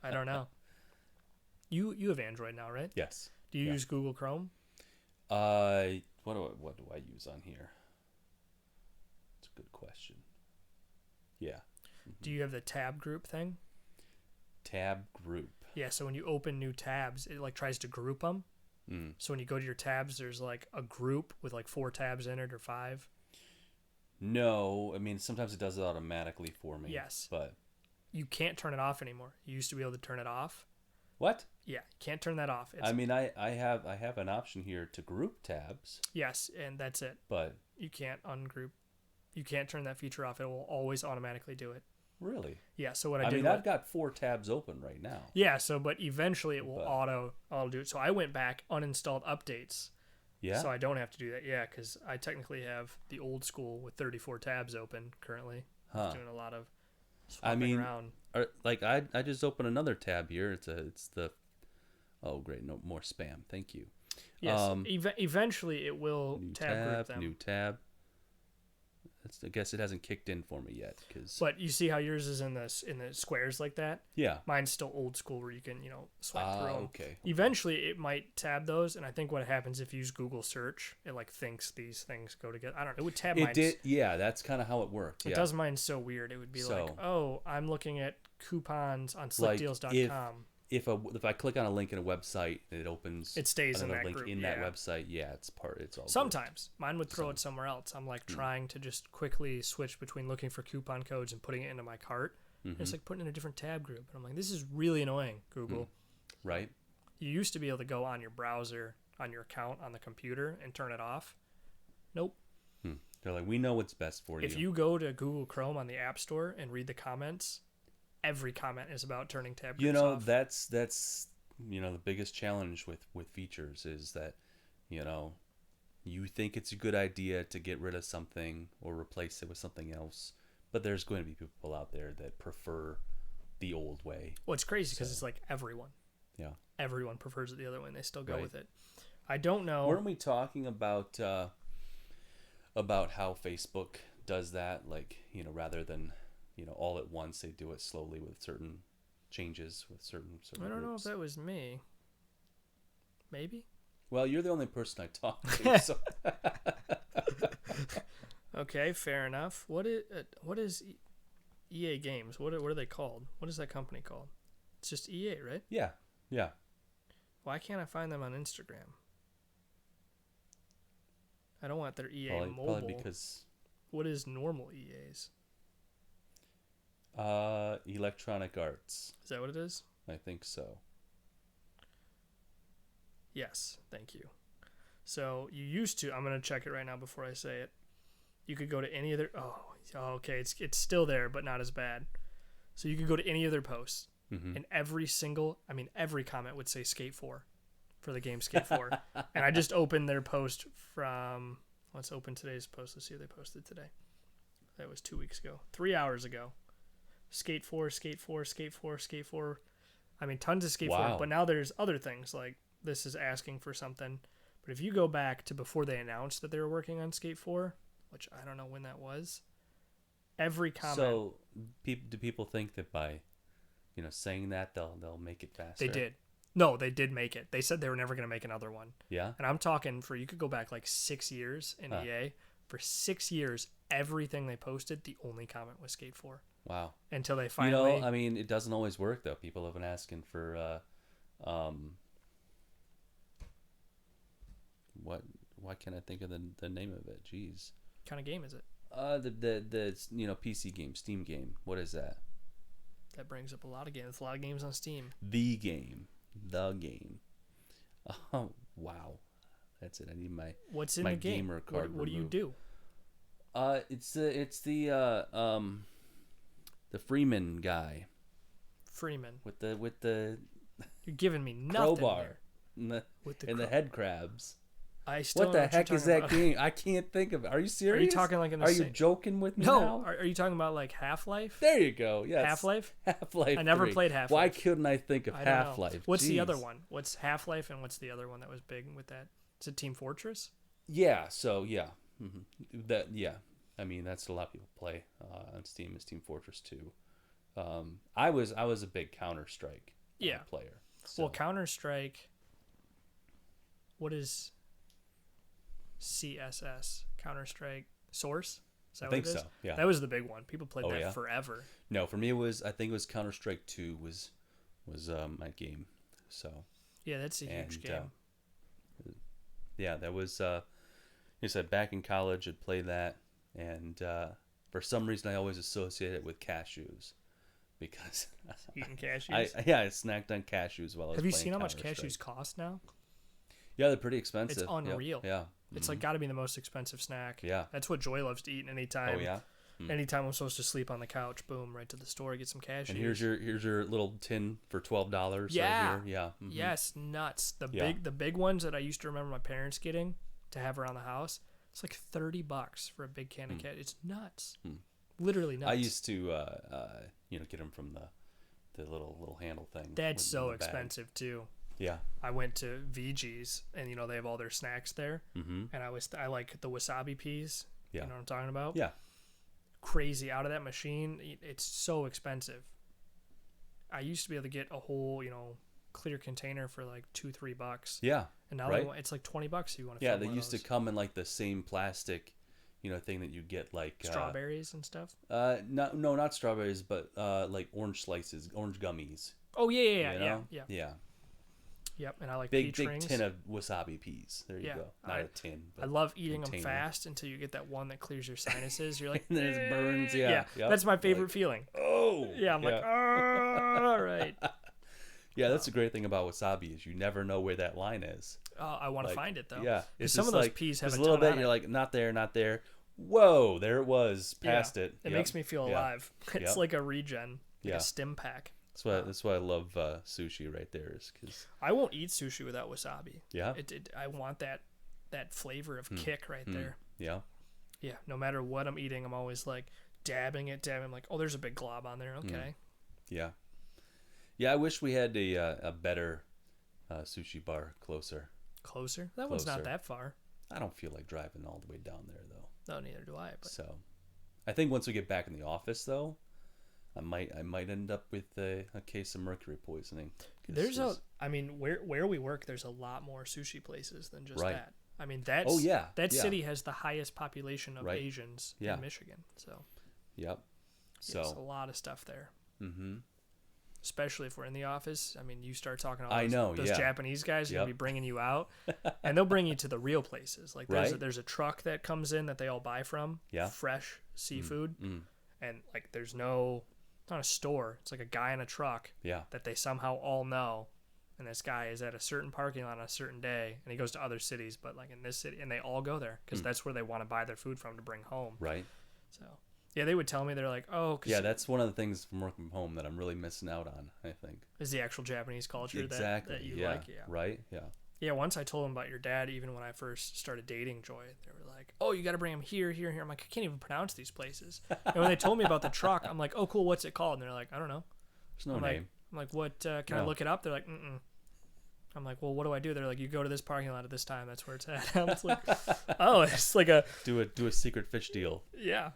I don't know. You have Android now, right? Yes. Do you Yeah. use Google Chrome? What do I use on here? It's a good question. Yeah. Do you have the tab group thing? Tab group. Yeah. So when you open new tabs, it like tries to group them. So when you go to your tabs, there's like a group with like 4 tabs in it or 5. No, I mean sometimes it does it automatically for me. Yes. But You can't turn it off anymore. You used to be able to turn it off. What? Yeah, can't turn that off. I mean, I have an option here to group tabs, Yes, and that's it. but You can't ungroup. You can't turn that feature off. It will always automatically do it. really, Yeah. So what I I did. mean, I've got 4 tabs open right now. Yeah. So, but eventually it will But- auto do it. So I went back, uninstalled updates, Yeah. so I don't have to do that. Yeah, because I technically have the old school with 34 tabs open currently. Huh. Doing a lot of I swapping mean, around. like I just opened another tab here. It's the oh great, no more spam. Thank you. Yes. Eventually it will New tab group them. new tab. I guess it hasn't kicked in for me yet because But you see how yours is in the squares like that? yeah. Mine's still old school where you can, swipe through 'em. Okay. Eventually, it might tab those, and I think what happens if you use Google search, it like thinks these things go together. I don't know. It would tab mine. It did. Yeah, that's kind of how it worked. It Yeah. does mine so weird. It would be like, So- oh, I'm looking at coupons on Like, slickdeals.com. If I click on a link in a website and it opens It stays in another that link group. in yeah. that website, yeah, it's all good. Sometimes mine would throw it somewhere else. I'm like trying to just quickly switch between looking for coupon codes and putting it into my cart. Mhm. It's like putting in a different tab group. And I'm like, this is really annoying, Google. Right. You used to be able to go on your browser, on your account on the computer and turn it off. Nope. They're like, we know what's best for you. If you go to Google Chrome on the App Store and read the comments, every comment is about turning tab groups off. that's the biggest challenge with features is that you think it's a good idea to get rid of something or replace it with something else, but there's going to be people out there that prefer the old way. Well, it's crazy because it's like everyone. Yeah. Everyone prefers it the other way, and they still go Right. with it. I don't know. Weren't we talking about how Facebook does that? Like, rather than all at once, they do it slowly with certain changes with certain I don't know if groups. that was me. Maybe. Well, you're the only person I talk to, so Okay, fair enough. What is EA Games? What are they called? What is that company called? It's just EA, right? yeah. Why can't I find them on Instagram? I don't want their EA Probably mobile. because What is normal EA's? Electronic Arts. Is that what it is? I think so. Yes, thank you. So you used to. I'm gonna check it right now before I say it. You could go to any of their. Oh, okay. It's still there, but not as bad. So you could go to any of their posts, Mm-hmm. and every comment would say Skate 4 for the game Skate 4. And I just opened their post from. Let's open today's post. Let's see what they posted today. That was 2 weeks ago. 3 hours ago. Skate 4, Skate 4, Skate 4, Skate 4. I mean, tons of Skate 4. Wow. But now there's other things like this is asking for something. But if you go back to before they announced that they were working on Skate 4, which I don't know when that was, every comment. So, do people think that by, saying that they'll make it faster? They did. No, they did make it. They said they were never going to make another one. Yeah. And I'm talking you could go back like 6 years in EA. For 6 years, everything they posted, the only comment was Skate 4. Wow. Until they finally. I mean, it doesn't always work though. People have been asking for, why can't I think of the name of it? Jeez. What kind of game is it? The PC game, Steam game. What is that? That brings up a lot of games. A lot of games on Steam. The game. Oh wow, that's it. I need my What's in my the game? gamer card. What do you removed. do? It's the Freeman guy Freeman. with the You're giving me nothing crowbar here. and the With the and the crow- head crabs. I still What don't know the heck you're is talking that about. game? I can't think of it. Are you serious? Are you talking like in the Are you same? joking with me No. now? Are you talking about like Half-Life? There you go. Yes. Half-Life? Half-Life. I never 3. played Half-Life. Why couldn't I think of I don't know. Half-Life? What's the Jeez. other one? What's Half-Life and what's the other one that was big with that? Is it Team Fortress? Yeah. So yeah. That yeah. I mean that's what a lot of people play on Steam is Team Fortress 2. I was a big Counter-Strike Yeah. player. So. Well, Counter-Strike. What is CSS? Counter-Strike Source? Is that I think what it is? so. Yeah. That was the big one. People played Oh, that yeah? forever. No, for me I think it was Counter-Strike 2 was my game. So Yeah, that's a huge And, game. yeah, that was like I said back in college I'd play that and for some reason I always associate it with cashews. because Eating cashews. I snacked on cashews while I was Have you playing seen how much Counter-Strike. cashews cost now? Yeah, they're pretty expensive. It's unreal. Yeah. It's like got to be the most expensive snack. Yeah. That's what Joy loves to eat anytime. Oh yeah. Anytime I'm supposed to sleep on the couch, boom, right to the store, get some cashews. And here's your little tin for $12. Yeah. Right here. Yeah. Yes, nuts. Yeah. The big ones that I used to remember my parents getting to have around the house. It's like $30 for a big can of cat. It's nuts. Literally nuts. I used to get them from the little handle thing. That's in so the bag. expensive too. Yeah. I went to VG's and they have all their snacks there. And I like the wasabi peas. Yeah. You know what I'm talking about? Yeah. Crazy out of that machine. It's so expensive. I used to be able to get a whole, clear container for like $2-3. Yeah. And now right? it's like $20 if you want to. Yeah, they used to come in like the same plastic, thing that you get like strawberries and stuff. No, not strawberries, but like orange slices, orange gummies. Oh yeah. Yeah. Yep, and I like Big peach rings. tin of wasabi peas. There you go. Not a tin. I love eating them container. fast until you get that one that clears your sinuses. You're like, And there's burns. Yeah. Yep. That's my favorite feeling. Oh. Yeah, I'm like, all right. Yeah, that's the great thing about wasabi is you never know where that line is. I want to find it though. Yeah, it's some of those peas have just a a little ton bit. on You're it. like, not there, not there. Whoa, there it was. Past it. It Yep. makes me feel alive. It's Yep. like a regen, like Yeah. a stim pack. That's why I love sushi right there, is because I won't eat sushi without wasabi. yeah, I want that flavor of kick right there. yeah, Yeah, no matter what I'm eating, I'm always like dabbing. I'm like, oh, there's a big glob on there. Okay. yeah. I wish we had a better sushi bar closer. Closer? That one's not Closer. that far. I don't feel like driving all the way down there though. No, neither do I. But So, I think once we get back in the office though, I might end up with a case of mercury poisoning. where we work, there's a lot more sushi places than just Right. that. I mean, that city has the highest population of Right. Asians Yeah. in Michigan. So, Yep. there's a So, lot of stuff there. mm-hmm. Especially if we're in the office. I mean, you start talking to I know, those yeah. Japanese guys are going to Yep. be bringing you out. And they'll bring you to the real places. Like, Right. there's a truck that comes in that they all buy from. Yeah. Fresh seafood. Mm. And, like, there's not a store. It's like a guy in a truck Yeah. that they somehow all know. And this guy is at a certain parking lot on a certain day. And he goes to other cities, but, like, in this city. And they all go there because that's where they want to buy their food from to bring home. Right. So, yeah, they would tell me, they're like, oh, cause Yeah, that's one of the things from working from home that I'm really missing out on, I think. is the actual Japanese culture Exactly. that you yeah. like. Yeah. Right? Yeah. Yeah, once I told them about your dad, even when I first started dating Joy, they were like, oh, you got to bring him here, here, here. I'm like, I can't even pronounce these places. And when they told me about the truck, I'm like, oh, cool, what's it called? And they're like, I don't know. There's no I'm name. like, what, can I No. look it up? They're like, mm-mm. I'm like, well, what do I do? They're like, you go to this parking lot at this time. That's where it's at. I was like, oh, it's like a... Do a secret fish deal. Yeah.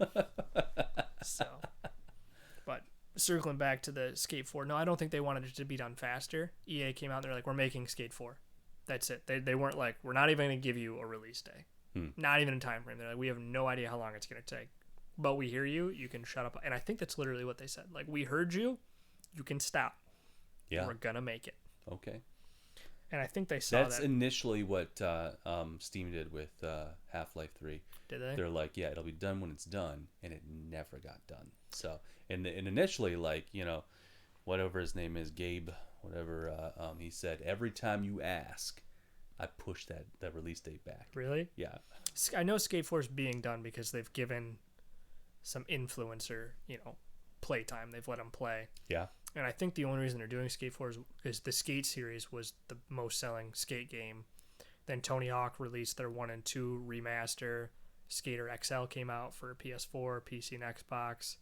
So, but circling back to the Skate 4, no, I don't think they wanted it to be done faster. EA came out and they're like, we're making Skate 4. That's it. They weren't like, we're not even going to give you a release day. Not even a time frame. They're like, we have no idea how long it's going to take. But we hear you. You can shut up. And I think that's literally what they said. Like, we heard you. You can stop. Yeah. We're going to make it. Okay. And I think they saw That's that. initially what Steam did with Half-Life 3. Did they? They're like, yeah, it'll be done when it's done, and it never got done. So, and initially, like, whatever his name is, Gabe, whatever, he said, every time you ask, I push that release date back. Really? Yeah. I know Skate 4 is being done because they've given some influencer, playtime. They've let them play. Yeah. And I think the only reason they're doing Skate 4 is the Skate series was the most selling skate game. Then Tony Hawk released their 1 and 2 remaster. Skater XL came out for PS4, PC, and Xbox.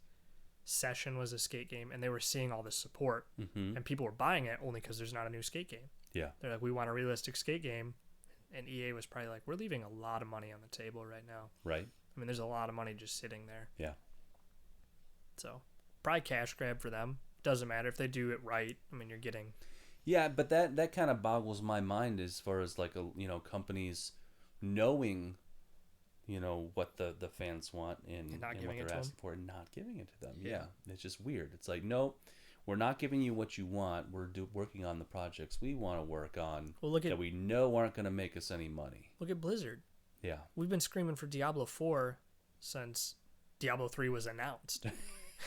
Session was a skate game, and they were seeing all this support. Mm-hmm. And people were buying it only because there's not a new skate game. Yeah. They're like, we want a realistic skate game. And EA was probably like, we're leaving a lot of money on the table right now. Right. I mean, there's a lot of money just sitting there. Yeah. So, probably cash grab for them. Doesn't matter if they do it right. I mean, you're getting... Yeah, but that kind of boggles my mind as far as like companies knowing what the fans want and not what giving it they're to asking for and not giving it to them. Yeah. Yeah, it's just weird. It's like, no, we're not giving you what you want. We're working on the projects we want to work on that we know aren't going to make us any money. Look at Blizzard. Yeah. We've been screaming for Diablo 4 since Diablo 3 was announced.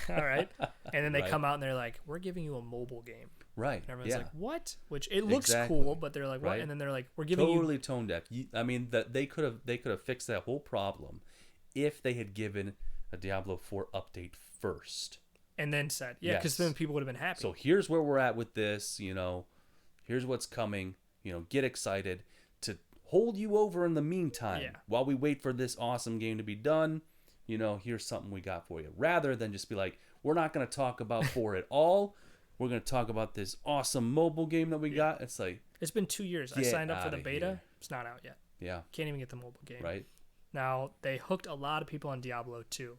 All right. And then they Right. come out and they're like, we're giving you a mobile game. Right. And everyone's Yeah. like, what? Which it looks Exactly. cool, but they're like, what? Right. And then they're like, we're giving you. Totally tone deaf. I mean, that they could have fixed that whole problem if they had given a Diablo 4 update first. And then said, yeah, because Yes. then people would have been happy. So here's where we're at with this. Here's what's coming. Get excited to hold you over in the meantime Yeah. while we wait for this awesome game to be done. Here's something we got for you. Rather than just be like, we're not going to talk about 4 at all. We're going to talk about this awesome mobile game that we got. It's like, It's been 2 years. I Get signed up for the outta beta. here. It's not out yet. yeah, Can't even get the mobile game. right. Now, they hooked a lot of people on Diablo 2.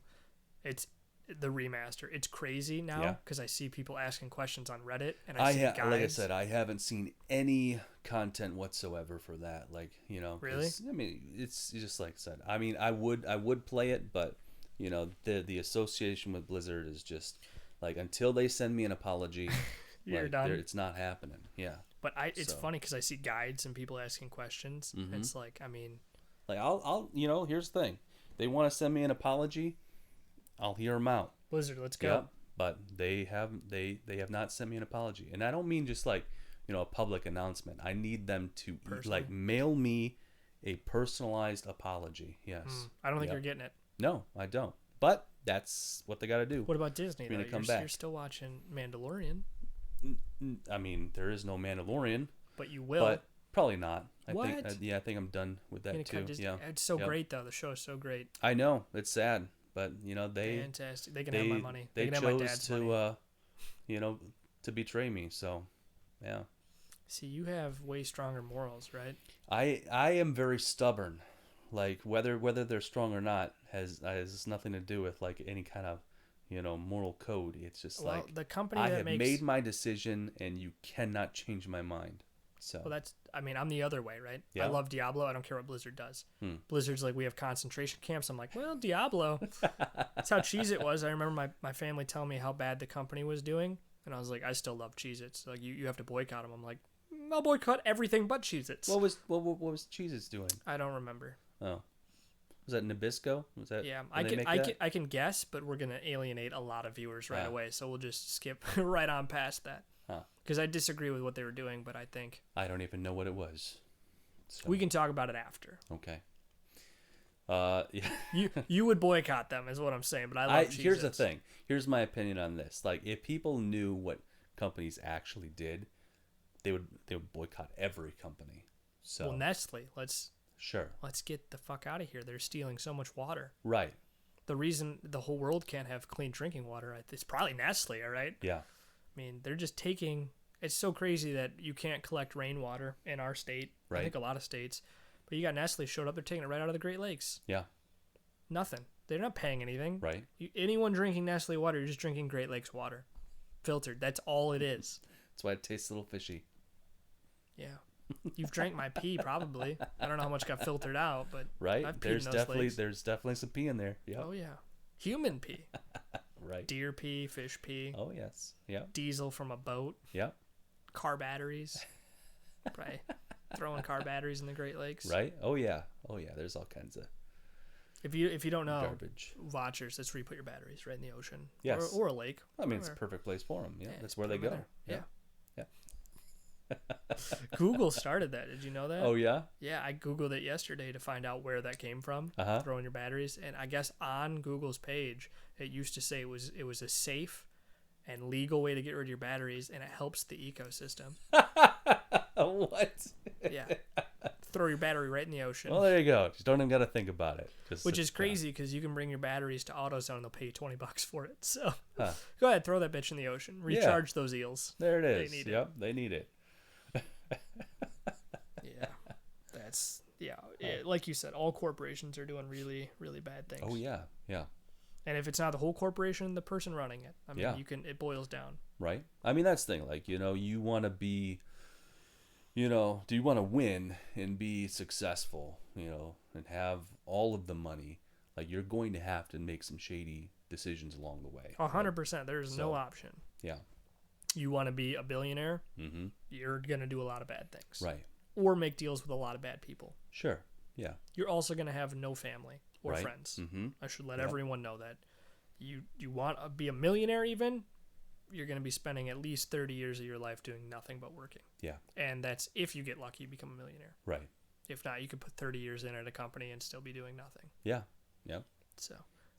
It's the remaster. It's crazy now Yeah. because I see people asking questions on Reddit and I see guides. Like I said, I haven't seen any content whatsoever for that. Like, 'cause, Really? I mean, it's just like I said. I mean, I would play it, but the association with Blizzard is just like, until they send me an apology, You're like, done. it's not happening. Yeah. But it's So. funny because I see guides and people asking questions. Mhm. It's like, I mean, Like I'll here's the thing. They want to send me an apology, I'll hear them out. Blizzard, let's go. Yep. But they have not sent me an apology, and I don't mean just like a public announcement. I need them to Personally? like mail me a personalized apology. Yes. I don't think Yep. you're getting it. No, I don't. But that's what they got to do. What about Disney? You're Though? gonna come You're back. still watching Mandalorian, I mean, there is no Mandalorian, but you will. but probably not. I What? think I think I'm done with You're that gonna cut too. Disney- Yeah. It's so Yep. great though. The show is so great. I know it's sad, but they Fantastic. They can have my money. They can have my chose dad's money. to to betray me. So, yeah. See, you have way stronger morals, right? I am very stubborn. Like whether they're strong or not has nothing to do with like any kind of moral code. It's just Well, like the company I that have makes made my decision and you cannot change my mind. So well, I mean, I'm the other way, right? Yeah. I love Diablo. I don't care what Blizzard does. Hmm. Blizzard's like, we have concentration camps. I'm like, well, Diablo. That's how Cheez-It was. I remember my family telling me how bad the company was doing. And I was like, I still love Cheez-Its. Like, you have to boycott them. I'm like, I'll boycott everything but Cheez-Its. what was Cheez-Its doing? I don't remember. Oh, was that Nabisco? Was that? Yeah, did they make that? I can guess, but we're gonna alienate a lot of viewers right Ah. away, so we'll just skip right on past that. Huh. Because I disagree with what they were doing, but I think I don't even know what it was. So, we can talk about it after. okay. Yeah. You would boycott them, is what I'm saying. But I love Cheez-Its. Here's the thing. Here's my opinion on this. Like, if people knew what companies actually did, they would boycott every company. So Well, Nestle, let's sure, get the fuck out of here. They're stealing so much water. right, The reason the whole world can't have clean drinking water, it's probably Nestle, all right? yeah, I mean, they're just taking. It's so crazy that you can't collect rainwater in our state. I Right. think a lot of states. But you got Nestle showed up. They're taking it right out of the Great Lakes. yeah, Nothing. They're not paying anything. right. Anyone drinking Nestle water, you're just drinking Great Lakes water, filtered. That's all it is. That's why it tastes a little fishy. Yeah. You've drank my pee, probably. I don't know how much got filtered out, but Right? I've peed in those lakes. There's definitely some pee in there. Yeah, Oh yeah, human pee, right. deer pee, fish pee, Oh yes, yeah, diesel from a boat, yeah, car batteries. Probably throwing car batteries in the Great Lakes. right. Oh yeah, There's all kinds of If you don't know, garbage. watchers, that's where you put your batteries, right in the ocean. Yes. Or a lake. I mean, it's a wherever. perfect place for them. Yeah, Yeah, that's where they put 'em go. in there. Yeah. Google started that. Did you know that? Oh yeah. Yeah, I Googled it yesterday to find out where that came from, Uh-huh. throwing your batteries. And I guess on Google's page, it used to say it was a safe and legal way to get rid of your batteries, and it helps the ecosystem. What? Yeah. Throw your battery right in the ocean. Well, there you go. Just don't even got to think about it. Just Which sit is crazy because you can bring your batteries to AutoZone and they'll pay you $20 for it. So Huh. go ahead, throw that bitch in the ocean. Recharge those eels. There it They is. need it. Yep, they need it. Yeah. Like you said, all corporations are doing really, really bad things. Oh yeah, yeah, And if it's not the whole corporation, the person running it. I mean, Yeah. it boils down. right. I mean, that's the thing. Like, you want to be, do you want to win and be successful, and have all of the money? Like, you're going to have to make some shady decisions along the way. 100%. There's no So- option. Yeah. You want to be a billionaire, Mm-hmm. you're going to do a lot of bad things. Right. Or make deals with a lot of bad people. Sure. Yeah. You're also going to have no family or Right. friends. Mm-hmm. I should let Yep. everyone know that. you want to be a millionaire even, you're going to be spending at least 30 years of your life doing nothing but working. Yeah. And that's if you get lucky, become a millionaire. Right. If not, you could put 30 years in at a company and still be doing nothing. Yeah. Yeah. So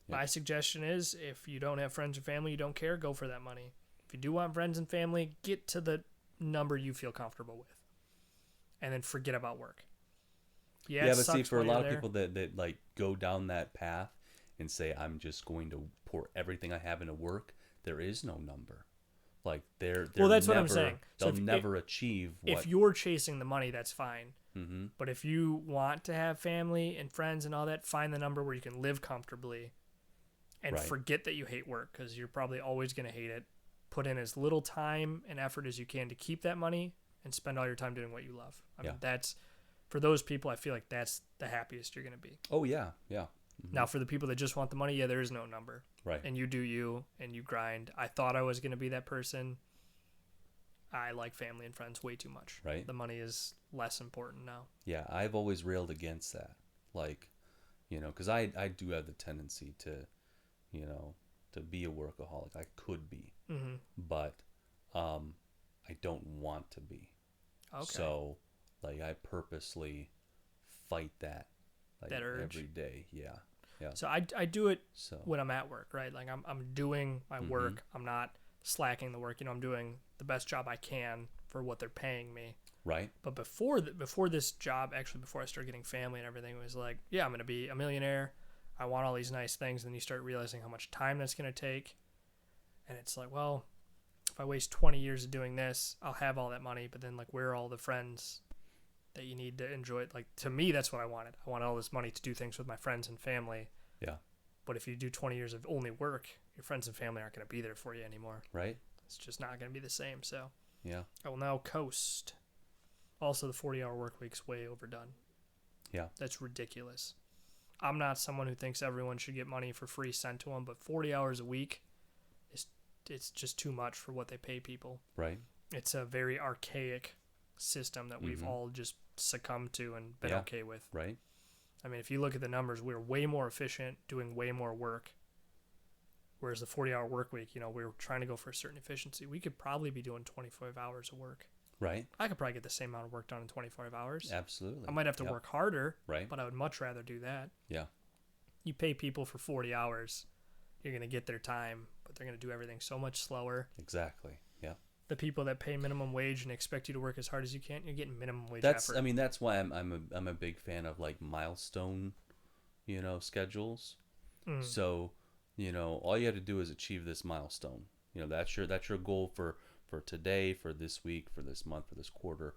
my suggestion is, if you don't have friends or family, you don't care, go for that money. If you do want friends and family, get to the number you feel comfortable with. And then forget about work. Yeah, but see, for a lot of people that like go down that path and say, I'm just going to pour everything I have into work, there is no number. Like they're well, that's never, what I'm saying. They'll never achieve what... If you're chasing the money, that's fine. Mm-hmm. But if you want to have family and friends and all that, find the number where you can live comfortably and forget that you hate work, because you're probably always going to hate it. Put in as little time and effort as you can to keep that money and spend all your time doing what you love. I mean, that's, for those people, I feel like that's the happiest you're going to be. Oh, yeah. Yeah. Mm-hmm. Now, for the people that just want the money, there is no number. Right. And you do you, and you grind. I thought I was going to be that person. I like family and friends way too much. Right. The money is less important now. Yeah, I've always railed against that. Like, because I do have the tendency to, to be a workaholic. I could be. Mm-hmm. But I don't want to be. Okay. So, like, I purposely fight that. Like, that urge. Every day. Yeah. Yeah. So I do it when I'm at work, right? Like I'm doing my work. I'm not slacking the work. I'm doing the best job I can for what they're paying me. Right. But before this job, actually, before I started getting family and everything, it was like, yeah, I'm going to be a millionaire. I want all these nice things. And then you start realizing how much time that's going to take. And it's like, well, if I waste 20 years of doing this, I'll have all that money. But then, like, where are all the friends that you need to enjoy it? Like, to me, that's what I wanted. I wanted all this money to do things with my friends and family. Yeah. But if you do 20 years of only work, your friends and family aren't going to be there for you anymore. Right. It's just not going to be the same. So yeah, I will now coast. Also, the 40-hour work week's way overdone. Yeah. That's ridiculous. I'm not someone who thinks everyone should get money for free sent to them, but 40 hours a week, it's just too much for what they pay people. Right. It's a very archaic system that we've all just succumbed to and been okay with. Right. I mean, if you look at the numbers, we're way more efficient doing way more work. Whereas the 40-hour work week, we were trying to go for a certain efficiency. We could probably be doing 25 hours of work. Right. I could probably get the same amount of work done in 25 hours. Absolutely. I might have to work harder, right? But I would much rather do that. Yeah. You pay people for 40 hours, you're going to get their time, but they're going to do everything so much slower. Exactly. Yeah. The people that pay minimum wage and expect you to work as hard as you can, you're getting minimum wage effort. I mean, that's why I'm a big fan of like milestone, schedules. Mm. So, all you have to do is achieve this milestone. That's your goal for today, for this week, for this month, for this quarter,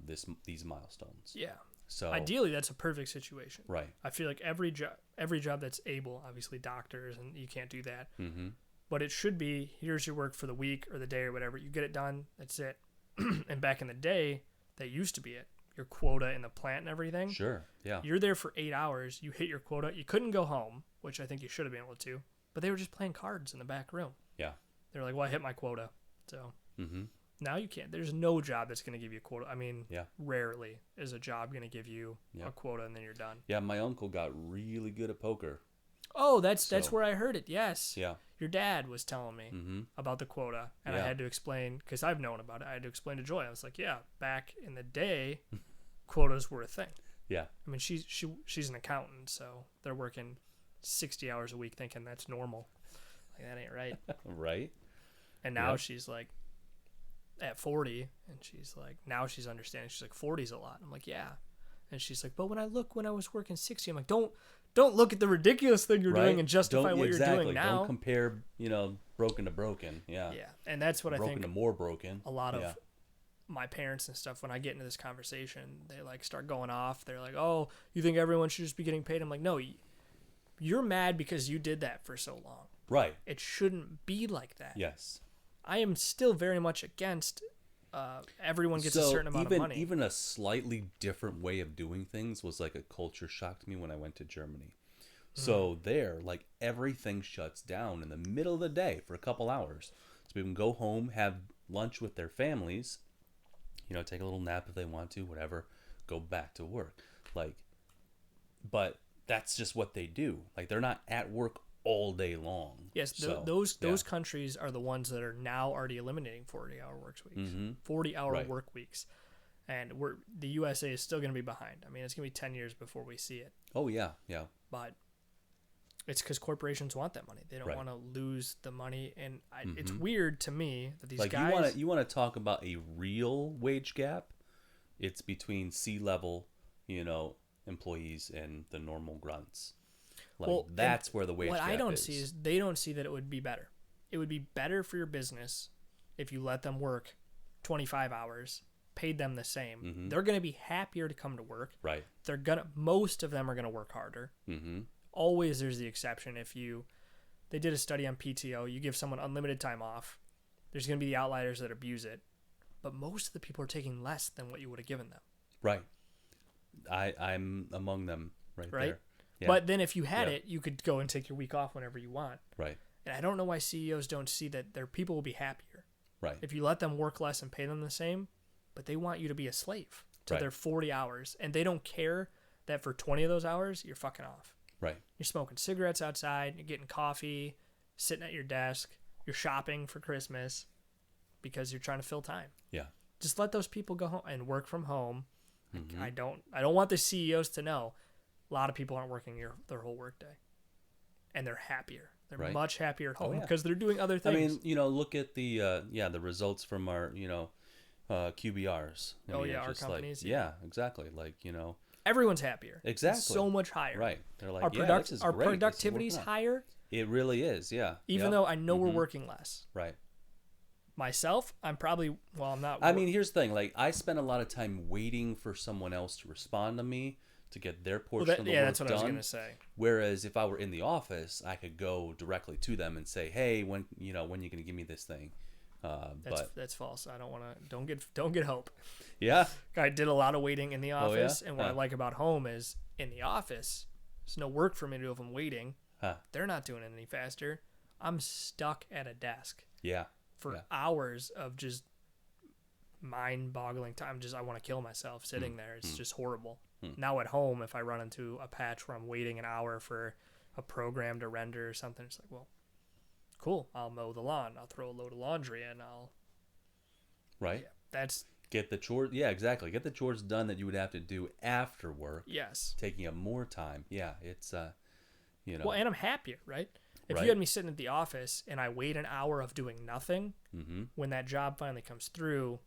these milestones. Yeah. So ideally, that's a perfect situation. Right. I feel like every job that's able, obviously doctors, and you can't do that. Mm-hmm. But it should be, here's your work for the week or the day or whatever. You get it done. That's it. And back in the day, that used to be it. Your quota in the plant and everything. Sure. Yeah. You're there for 8 hours. You hit your quota. You couldn't go home, which I think you should have been able to. But they were just playing cards in the back room. Yeah. They were like, well, I hit my quota. So mm-hmm. Now you can't. There's no job that's going to give you a quota. I mean, yeah. Rarely is a job going to give you a quota and then you're done. Yeah, my uncle got really good at poker. Oh, that's where I heard it. Yes. Yeah. Your dad was telling me about the quota, and I had to explain, because I've known about it. I had to explain to Joy. I was like, yeah, back in the day, quotas were a thing. Yeah. I mean, she's an accountant, so they're working 60 hours a week thinking that's normal. Like, that ain't right. Right. And now she's like at 40, and she's like, now she's understanding. She's like, 40's a lot. I'm like, yeah. And she's like, but when I was working 60, I'm like, don't look at the ridiculous thing you're doing and justify what you're doing now. Don't compare, broken to broken. Yeah. Yeah. And that's what I think. Broken to more broken. A lot of my parents and stuff, when I get into this conversation, they like start going off. They're like, oh, you think everyone should just be getting paid? I'm like, no, you're mad because you did that for so long. Right. It shouldn't be like that. Yes. I am still very much against everyone gets a certain amount of money. Even a slightly different way of doing things was like a culture shock to me when I went to Germany. So there, like, everything shuts down in the middle of the day for a couple hours. So people can go home, have lunch with their families, take a little nap if they want to, whatever, go back to work. Like, but that's just what they do. Like, they're not at work all day long. Yes, So, those countries are the ones that are now already eliminating 40-hour work weeks, 40-hour Right. work weeks, and the USA is still going to be behind. I mean, it's going to be 10 years before we see it, Oh yeah, yeah. but it's because corporations want that money. They don't Right. want to lose the money, and it's weird to me that these Like guys. you want to talk about a real wage gap? It's between C-level, employees and the normal grunts. Like Well, that's where the wage what gap I don't is. see is they don't see that it would be better. It would be better for your business if you let them work 25 hours, paid them the same. They're going to be happier to come to work. Right. Most of them are going to work harder. Mm-hmm. Always there's the exception. They did a study on PTO, you give someone unlimited time off. There's going to be the outliers that abuse it, but most of the people are taking less than what you would have given them. Right. I'm among them right Right? there. Yeah. But then if you had Yeah. it, you could go and take your week off whenever you want. Right. And I don't know why CEOs don't see that their people will be happier Right. if you let them work less and pay them the same, but they want you to be a slave to Right. their 40 hours. And they don't care that for 20 of those hours, you're fucking off. Right. You're smoking cigarettes outside, you're getting coffee, sitting at your desk, you're shopping for Christmas because you're trying to fill time. Yeah. Just let those people go home and work from home. Mm-hmm. I don't want the CEOs to know a lot of people aren't working their whole workday. And they're happier. They're Right. much happier at Oh, home yeah. because they're doing other I things. mean, look at the the results from our QBRs. Oh, yeah, it's our just like- companies, yeah, exactly. Like Everyone's happier. Exactly. It's so much higher. right. They're like, Our yeah, this is our great. This is productivity's working out. higher, It really is. Yeah. even Yep. though I know we're Mhm. working less. Right. Myself, I'm probably I'm not. I mean, here's the thing. Like, I spend a lot of time waiting for someone else to respond to me to get their portion of the work that's what I was done. gonna say. Whereas if I were in the office, I could go directly to them and say, "Hey, when you going to give me this thing?" That's false. I don't want to. Don't get hope. Yeah, I did a lot of waiting in the Oh, yeah? office, and what I Huh. like about home is in the office, there's no work for me to do if I'm waiting. huh. They're not doing it any faster. I'm stuck at a desk Yeah, for Yeah. hours of just mind-boggling time. I want to kill myself sitting there. It's just horrible. Now at home, if I run into a patch where I'm waiting an hour for a program to render or something, it's like, well, cool. I'll mow the lawn. I'll throw a load of laundry in. right. That's Get the chores. Yeah, exactly. Get the chores done that you would have to do after work, yes. taking up more time. Yeah, it's Well, and I'm happier, right? If Right. you had me sitting at the office and I wait an hour of doing nothing, mm-hmm. when that job finally comes through,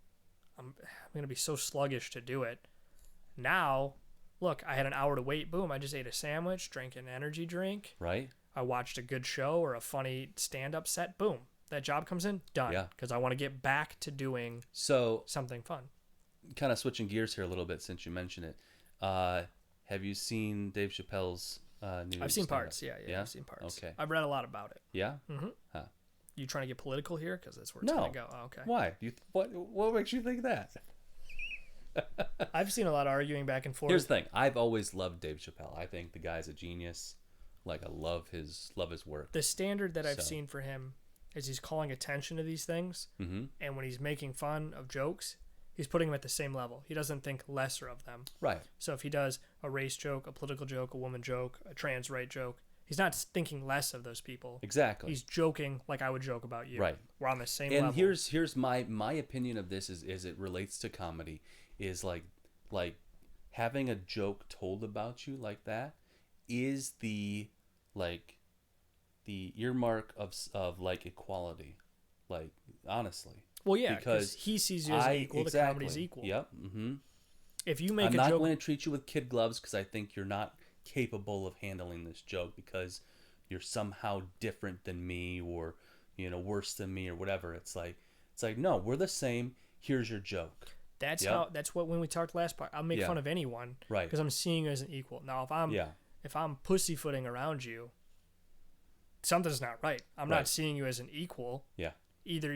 I'm going to be so sluggish to do it. Now, look, I had an hour to wait. Boom, I just ate a sandwich, drank an energy drink. right. I watched a good show or a funny stand-up set. Boom, that job comes in, done. Yeah. Because I want to get back to doing So, something fun. kind of switching gears here a little bit since you mentioned it. Have you seen Dave Chappelle's new? I've seen stand-up? parts. Yeah, I've seen parts. Okay. I've read a lot about it. Yeah. You trying to get political here? Because that's where it's No. going to go. Oh, okay. Why? What makes you think that? I've seen a lot of arguing back and forth. Here's the thing. I've always loved Dave Chappelle. I think the guy's a genius. Like, I love his work. The standard that I've So. seen for him is he's calling attention to these things, Mm-hmm. and when he's making fun of jokes, he's putting them at the same level. He doesn't think lesser of them. Right. So if he does a race joke, a political joke, a woman joke, a trans right joke, he's not thinking less of those people. Exactly. He's joking like I would joke about you. Right. We're on the same And level. here's my opinion of this is it relates to comedy is like having a joke told about you like that is the earmark of like equality, like, honestly. well, yeah, because because he sees you as an equal. The comedy's equal. Yep. Mm-hmm. If you make I'm a not joke, going to treat you with kid gloves because I think you're not capable of handling this joke because you're somehow different than me or worse than me or whatever. It's like no, we're the same. Here's your joke. that's Yep. that's what when we talked last part. I'll make Yeah. fun of anyone Right. because I'm seeing you as an equal. Now, Yeah. if I'm pussyfooting around you, something's not right. I'm Right. not seeing you as an equal. Yeah. Either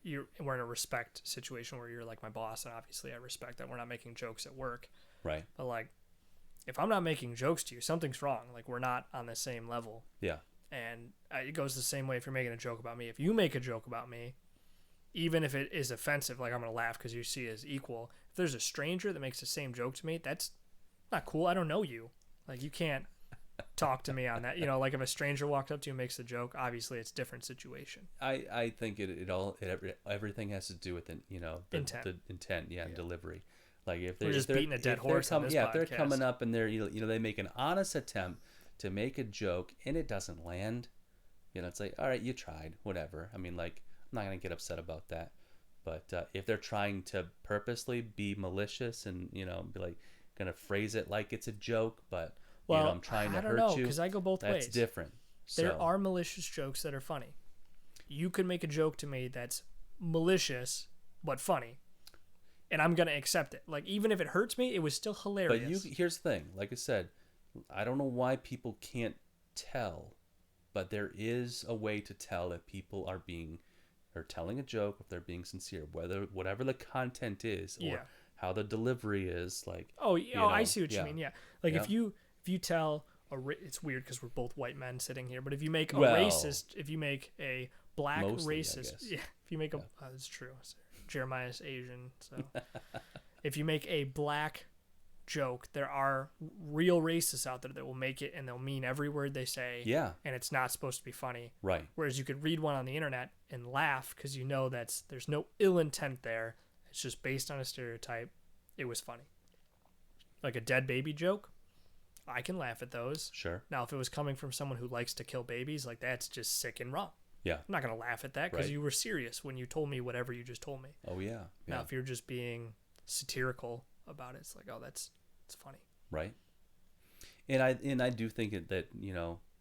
we're in a respect situation where you're like my boss, and obviously I respect that we're not making jokes at work. Right. But like, if I'm not making jokes to you, something's wrong. Like, we're not on the same level. Yeah. And it goes the same way if you're making a joke about me. If you make a joke about me, even if it is offensive, like, I'm gonna laugh because you see it as equal. If there's a stranger that makes the same joke to me, that's not cool. I don't know you. Like, you can't talk to me on that. You know, like if a stranger walked up to you and makes a joke, obviously it's a different situation. I think everything has to do with Intent. the intent, and delivery. Like if We're just they're beating a dead if they're horse on this if they're podcast. coming up and they're they make an honest attempt to make a joke and it doesn't land, it's like, all right, you tried, whatever. I mean, like, I'm not gonna get upset about that. But if they're trying to purposely be malicious and be like gonna phrase it like it's a joke, but Well, I'm trying to I don't hurt know, you, because I go both ways. that's different. There So, are malicious jokes that are funny. You could make a joke to me that's malicious but funny, and I'm gonna accept it. Like, even if it hurts me, it was still hilarious. but here's the thing. Like I said, I don't know why people can't tell, but there is a way to tell if people are telling a joke, if they're being sincere, whatever the content is, or how the delivery is. Like, I see what you mean. Yeah, like Yeah. if you tell it's weird because we're both white men sitting here, but if you make a Well, racist, if you make a black mostly, I racist, guess. if you make that's true. Jeremiah's Asian, so if you make a black joke, there are real racists out there that will make it and they'll mean every word they say. Yeah. And it's not supposed to be funny. Right. Whereas you could read one on the internet and laugh because there's no ill intent there. It's just based on a stereotype. It was funny. Like a dead baby joke, I can laugh at those. Sure. Now, if it was coming from someone who likes to kill babies, like, that's just sick and wrong. Yeah. I'm not going to laugh at that because Right. you were serious when you told me whatever you just told me. Oh yeah. Now, if you're just being satirical about it, it's like, it's funny. Right. And I do think that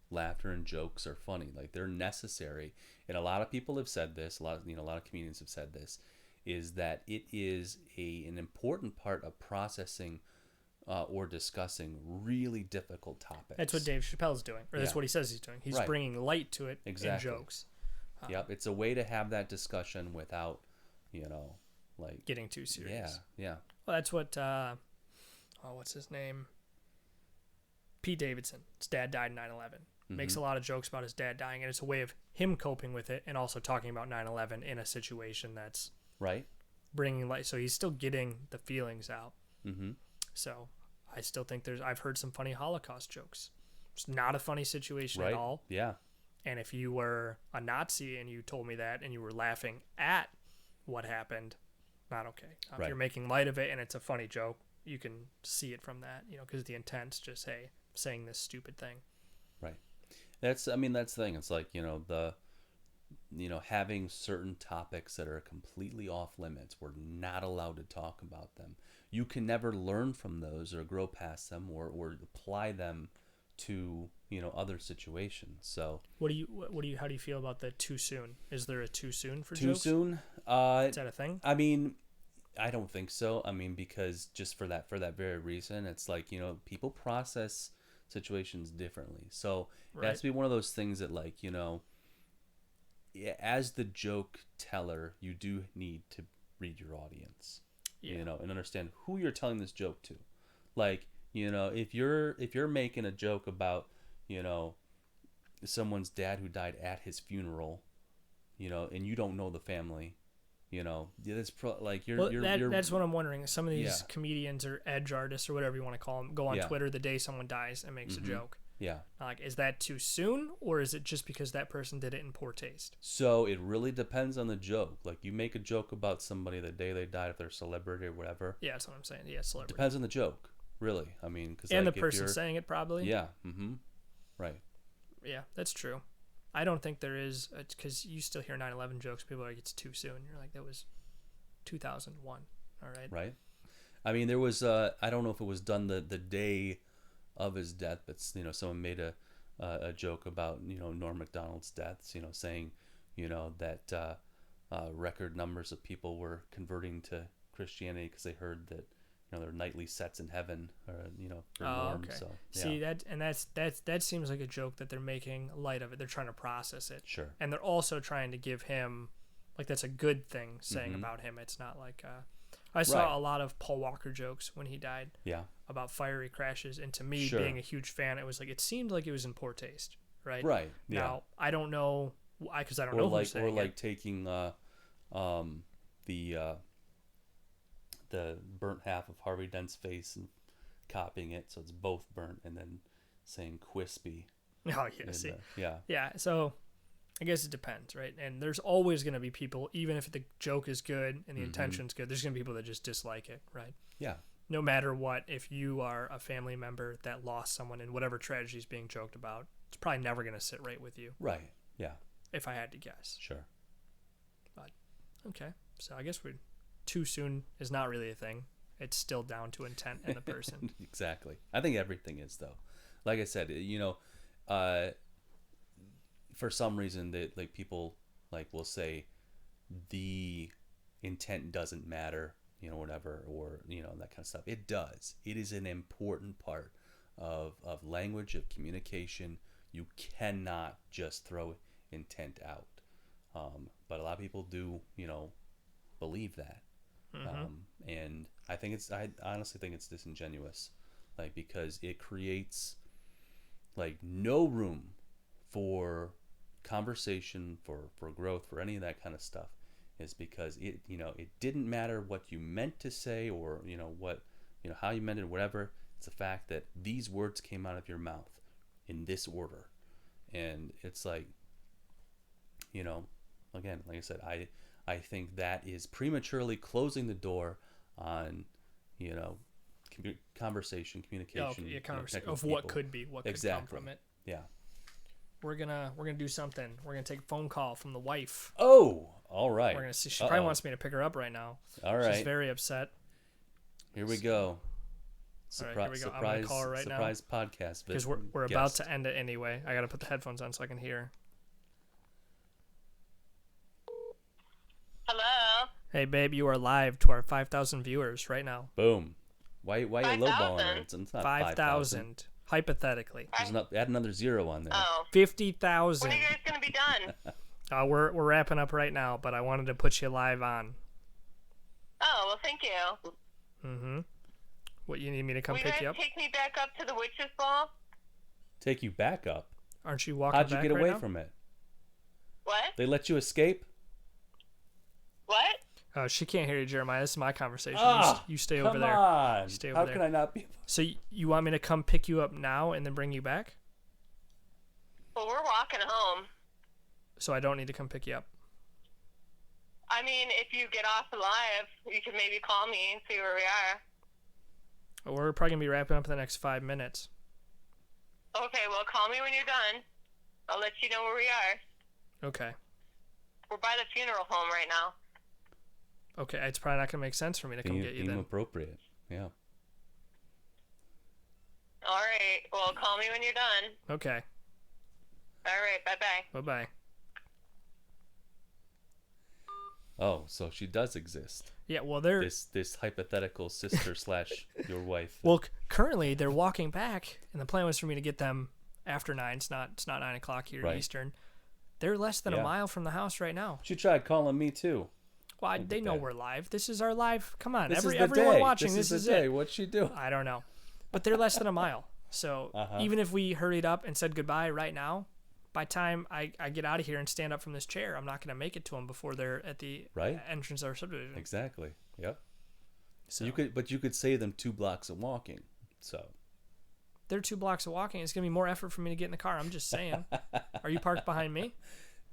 laughter and jokes are funny. Like, they're necessary. And a lot of people have said this. A lot of comedians have said this. Is that it is an important part of processing or discussing really difficult topics. That's what Dave Chappelle's doing, or that's what he says he's doing. He's Right. bringing light to it Exactly. in jokes. Yep, it's a way to have that discussion without, like Getting too serious. Yeah. Well, that's what, what's his name? Pete Davidson. His dad died in 9/11. Makes a lot of jokes about his dad dying, and it's a way of him coping with it and also talking about 9/11 in a situation that's Right. bringing light. So he's still getting the feelings out. Mm-hmm. So I still think I've heard some funny Holocaust jokes. It's not a funny situation Right. at all. Yeah. And if you were a Nazi and you told me that and you were laughing at what happened, not okay. If Right. you're making light of it and it's a funny joke, you can see it from that, because the intent's just, hey, saying this stupid thing. Right. That's the thing. It's like, having certain topics that are completely off limits. We're not allowed to talk about them. You can never learn from those or grow past them or apply them to, other situations. So How do you feel about the too soon? Is there a too soon for too jokes? soon? Is that a thing? I mean, I don't think so. I mean, because just for that very reason, it's like, people process situations differently. So it has to be one of those things that, like, as the joke teller, you do need to read your audience, and understand who you're telling this joke to. Like, if you're making a joke about, someone's dad who died at his funeral, and you don't know the family, that's like that's what I'm wondering. Some of these comedians or edge artists or whatever you want to call them go on Twitter the day someone dies and makes a joke. Yeah. Like, is that too soon, or is it just because that person did it in poor taste? So it really depends on the joke. Like, you make a joke about somebody the day they died, if they're a celebrity or whatever. Yeah, that's what I'm saying. Yeah, celebrity. Depends on the joke, really. I mean, because and the person saying it probably. Yeah. Mm-hmm. Right. Yeah, that's true. I don't think there is, because you still hear 9/11 jokes. People are like, it's too soon. You're like, that was 2001. All right. Right. I mean, there was I don't know if it was done the day of his death, but someone made a joke about Norm Macdonald's death, saying that record numbers of people were converting to Christianity because they heard that their nightly sets in heaven, or for Norm. Okay. So see that seems like a joke that they're making light of it. They're trying to process it. Sure. And they're also trying to give him, like, that's a good thing saying about him. It's not like I saw a lot of Paul Walker jokes when he died. Yeah. About fiery crashes, and to me, being a huge fan, it was like, it seemed like it was in poor taste, right? Right. Yeah. Now I don't know, because I don't know who's saying it. Or like taking the burnt half of Harvey Dent's face and copying it so it's both burnt, and then saying Quispy. Oh yeah, see, Yeah. yeah. So I guess it depends, right? And there's always going to be people, even if the joke is good and the intention's good, there's going to be people that just dislike it, right? Yeah. No matter what, if you are a family member that lost someone in whatever tragedy is being joked about, it's probably never going to sit right with you. Right. Yeah. If I had to guess. Sure. But okay, so I guess we too soon is not really a thing. It's still down to intent and the person. Exactly. I think everything is, though. Like I said, for some reason that like people like will say the intent doesn't matter, whatever, or that kind of stuff. It does. It is an important part of language, of communication. You cannot just throw intent out. But a lot of people do, believe that. And I honestly think it's disingenuous, like, because it creates like no room for conversation, for growth, for any of that kind of stuff, is because it didn't matter what you meant to say, or how you meant it, or whatever. It's the fact that these words came out of your mouth in this order. And it's like, again, like I said, I think that is prematurely closing the door on conversation, communication, conversation of what could be, what could come from it. Yeah. We're gonna do something. We're gonna take a phone call from the wife. Oh, all right. We're gonna see. She probably wants me to pick her up right now. All right. She's very upset. Here we go. All right, here we go. I'm gonna call her right now. Surprise podcast. Because we're about to end it anyway. I gotta put the headphones on so I can hear. Hello. Hey babe, you are live to our 5,000 viewers right now. Boom. Why are you lowballing it? It's not 5,000. Hypothetically. Add another zero on there. Oh. 50,000. When are you guys gonna be done? We're wrapping up right now, but I wanted to put you live on. Oh, well, thank you. Mm-hmm. What, you need me to come pick you up? Will you guys take me back up to the witch's ball? Take you back up? Aren't you walking How'd you back get right away now? from it? What? They let you escape? What? She can't hear you, Jeremiah. This is my conversation. You stay come over there. on. You stay over How there. can I not be? So you want me to come pick you up now and then bring you back? Well, we're walking home. So I don't need to come pick you up? I mean, if you get off alive, you can maybe call me and see where we are. We're probably going to be wrapping up in the next 5 minutes. Okay, well, call me when you're done. I'll let you know where we are. Okay. We're by the funeral home right now. Okay, it's probably not going to make sense for me to come get you then. Appropriate, yeah. All right, well, call me when you're done. Okay. All right, bye-bye. Bye-bye. Oh, so she does exist. Yeah, well, they're... This hypothetical sister / your wife. Well, currently, they're walking back, and the plan was for me to get them after 9. It's not 9 o'clock here Eastern. They're less than a mile from the house right now. She tried calling me, too. Well, they know we're live. This is our live. Come on, this everyone watching. This is it. Day. What's she doing? I don't know, but they're less than a mile. So even if we hurried up and said goodbye right now, by time I get out of here and stand up from this chair, I'm not going to make it to them before they're at the entrance of our subdivision. Exactly. Yep. So you could save them 2 blocks of walking. So they're 2 blocks of walking. It's going to be more effort for me to get in the car. I'm just saying. Are you parked behind me?